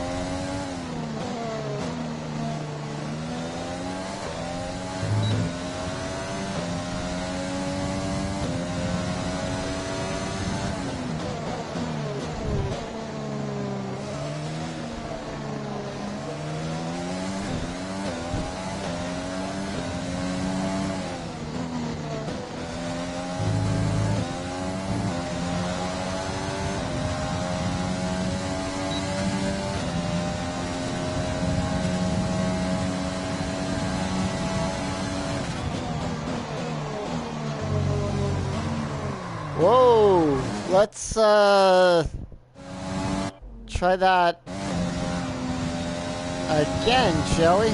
Whoa! Let's, try that again, shall we?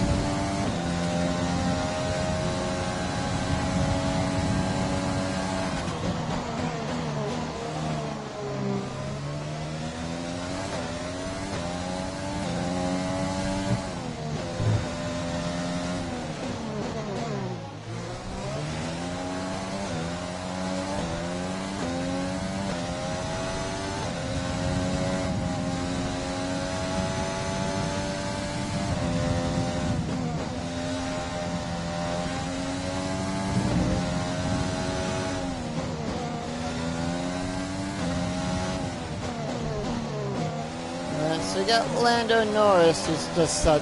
So we got Lando Norris, who's just set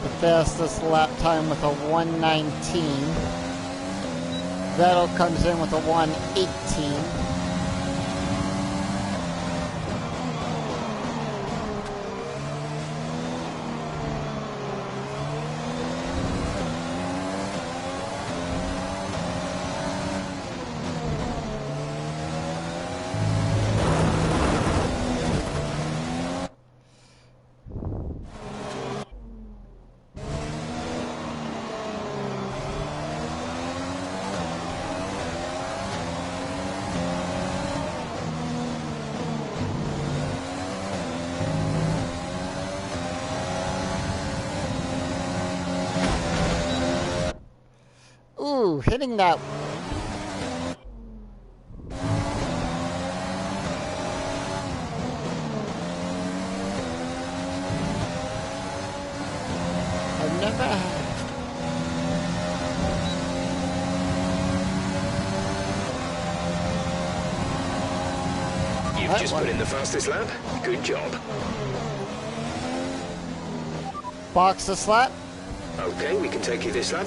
the fastest lap time with a 1:19. Vettel comes in with a 1:18. Ooh, hitting that. I've never. You've just put in the fastest lap. Good job. Box the slap. Okay, we can take you this lap.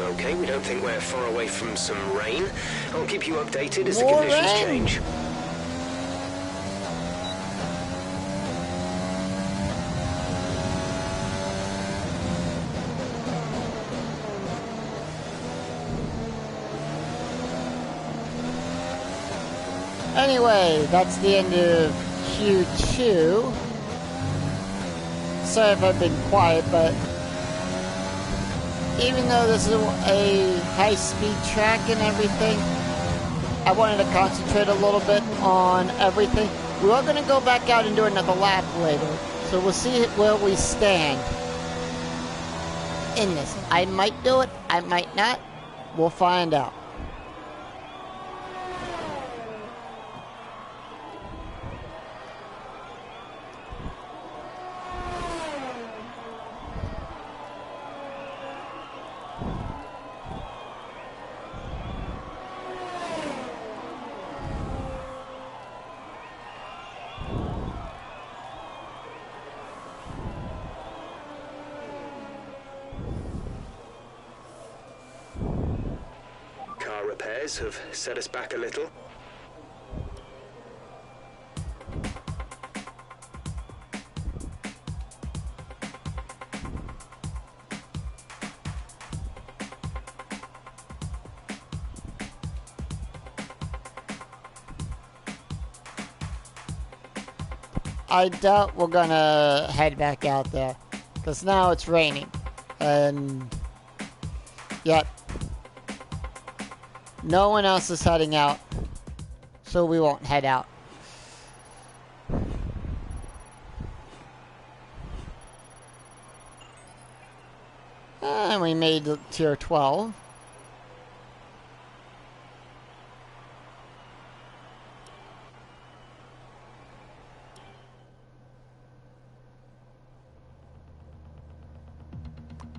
Okay, we don't think we're far away from some rain. I'll keep you updated as the More conditions rain? change. Anyway, that's the end of Q2. Sorry if I've been quiet, but even though this is a high-speed track and everything, I wanted to concentrate a little bit on everything. We are going to go back out and do another lap later, so we'll see where we stand in this. I might do it, I might not. We'll find out. Car repairs have set us back a little. I doubt we're gonna head back out there, because now it's raining, and yep, no one else is heading out, so we won't head out. And we made tier 12.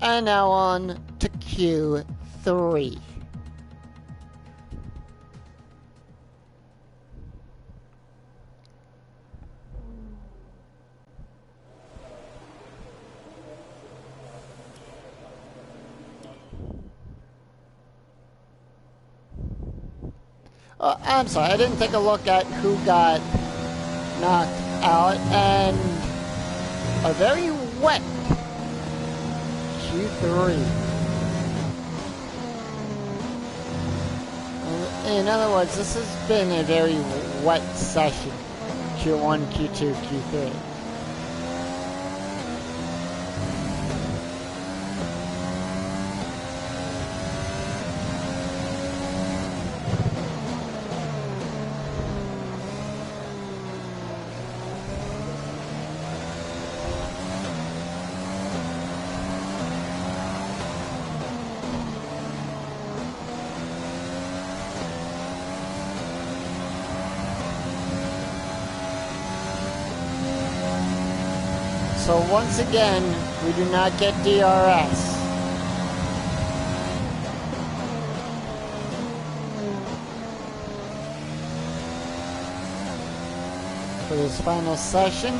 And now on to Q3. I'm sorry, I didn't take a look at who got knocked out, and a very wet Q3. In other words, this has been a very wet session. Q1, Q2, Q3. So once again, we do not get DRS. For this final session.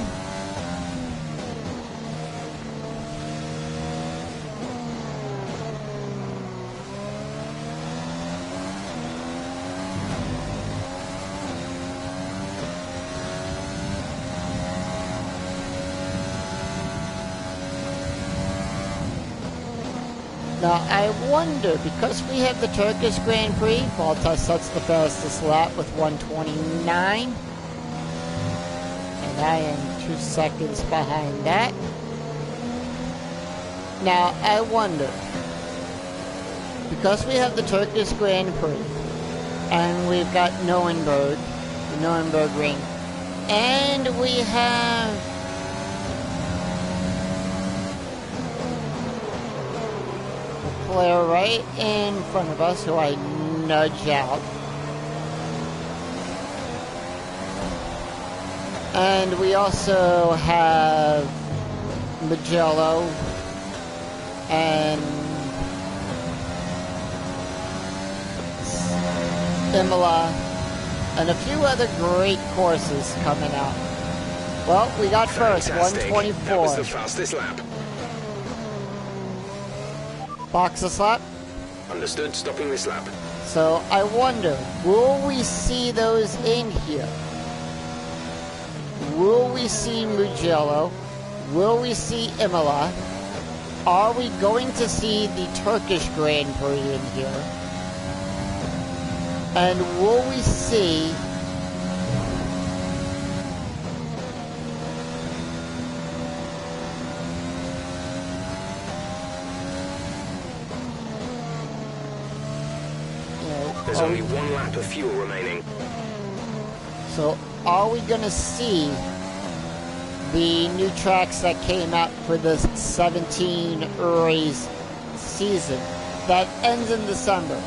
Now, I wonder, because we have the Turkish Grand Prix, Bottas sets the fastest lap with 1:29. And I am 2 seconds behind that. Now, I wonder, because we have the Turkish Grand Prix, and we've got Nuremberg, the Nuremberg Ring, and we have player right in front of us who I nudge out. And we also have Magello and Imola and a few other great courses coming out. Well, we got first, Fantastic. 124. That was the fastest lap. Box a slap. Understood, stopping this lap. So I wonder, will we see those in here? Will we see Mugello? Will we see Imola? Are we going to see the Turkish Grand Prix in here? And will we see There's only 1 lap of fuel remaining. So are we going to see the new tracks that came out for this 17 race season that ends in December?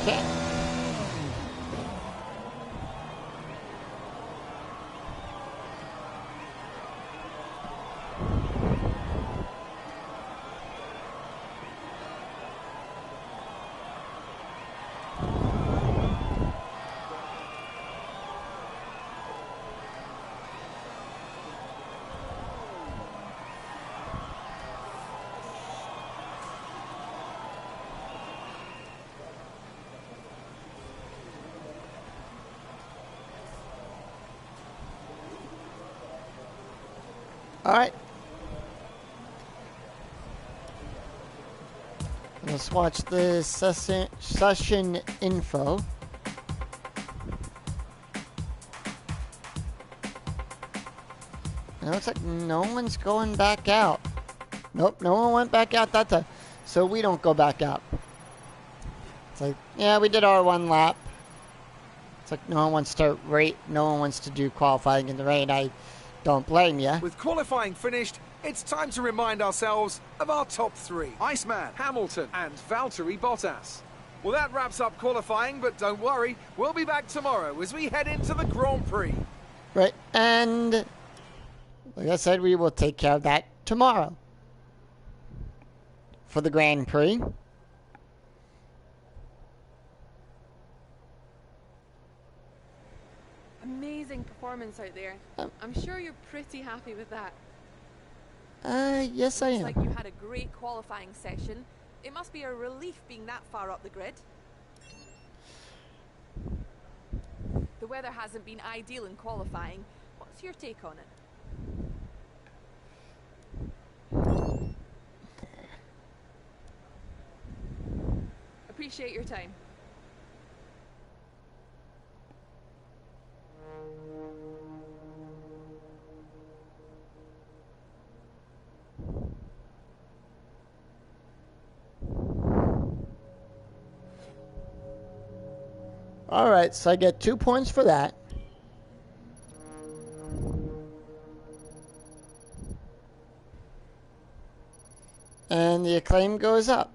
Okay. All right. Let's watch the session info. It looks like no one's going back out. Nope, no one went back out that time. So we don't go back out. It's like, yeah, we did our 1 lap. It's like no one wants to rate, no one wants to do qualifying in the rain. I Don't blame ya. With qualifying finished, it's time to remind ourselves of our top three. Iceman, Hamilton, and Valtteri Bottas. Well, that wraps up qualifying, but don't worry, we'll be back tomorrow as we head into the Grand Prix. Right, and like I said, we will take care of that tomorrow for the Grand Prix. Amazing performance out there. I'm sure you're pretty happy with that. Yes I am. Looks like you had a great qualifying session. It must be a relief being that far up the grid. The weather hasn't been ideal in qualifying. What's your take on it? Appreciate your time. Alright, so I get 2 points for that. And the acclaim goes up.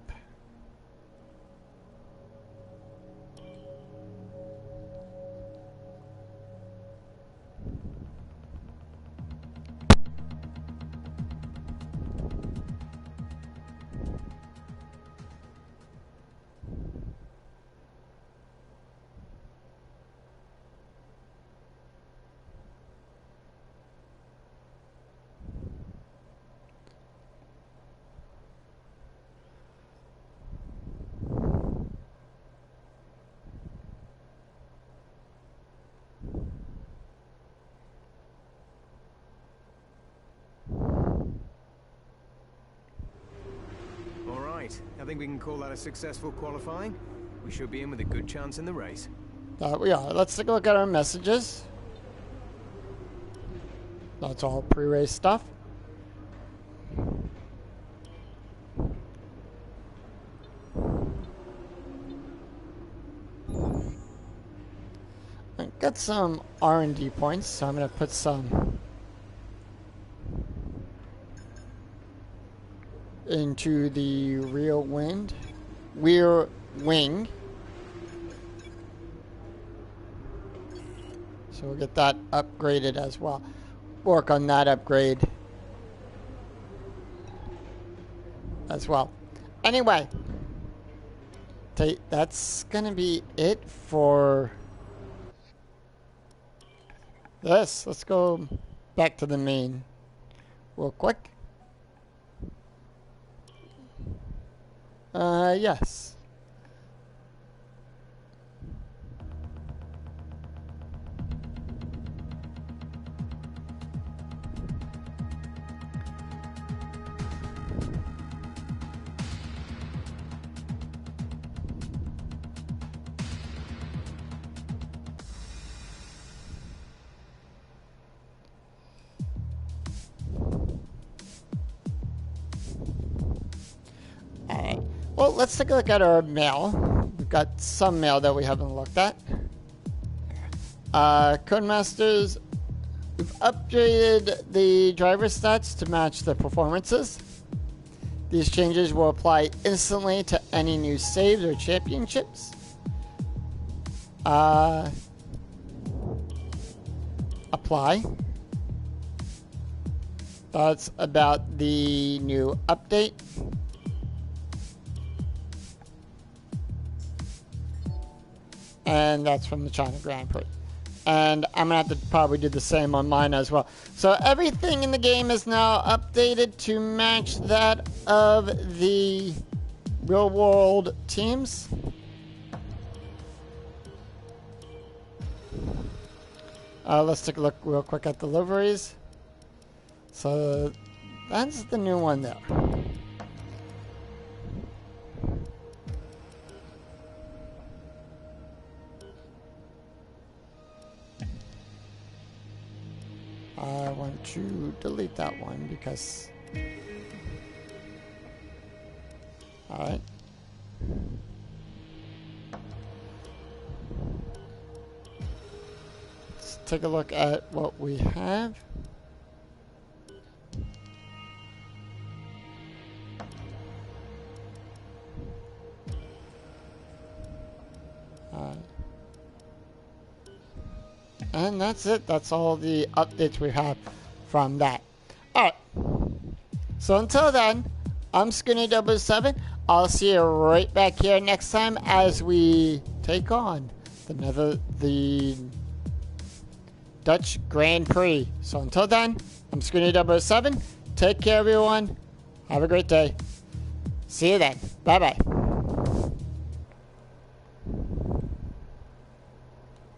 I think we can call that a successful qualifying. We should be in with a good chance in the race. We are. Let's take a look at our messages. That's all pre-race stuff. I got some R&D points, so I'm going to put some into the rear wing. So we'll get that upgraded as well. Work on that upgrade as well. Anyway, that's gonna be it for this. Let's go back to the main real quick. Yes. Alright. Well, let's take a look at our mail. We've got some mail that we haven't looked at. Codemasters, we've upgraded the driver stats to match the performances. These changes will apply instantly to any new saves or championships. Apply. That's about the new update. And that's from the China Grand Prix. And I'm going to have to probably do the same on mine as well. So everything in the game is now updated to match that of the real world teams. Let's take a look real quick at the liveries. So that's the new one there. I want to delete that one because... Alright. Let's take a look at what we have. And that's it. That's all the updates we have from that. Alright. So until then, I'm Skinny007. I'll see you right back here next time as we take on the Dutch Grand Prix. So until then, I'm Skinny007. Take care, everyone. Have a great day. See you then. Bye-bye.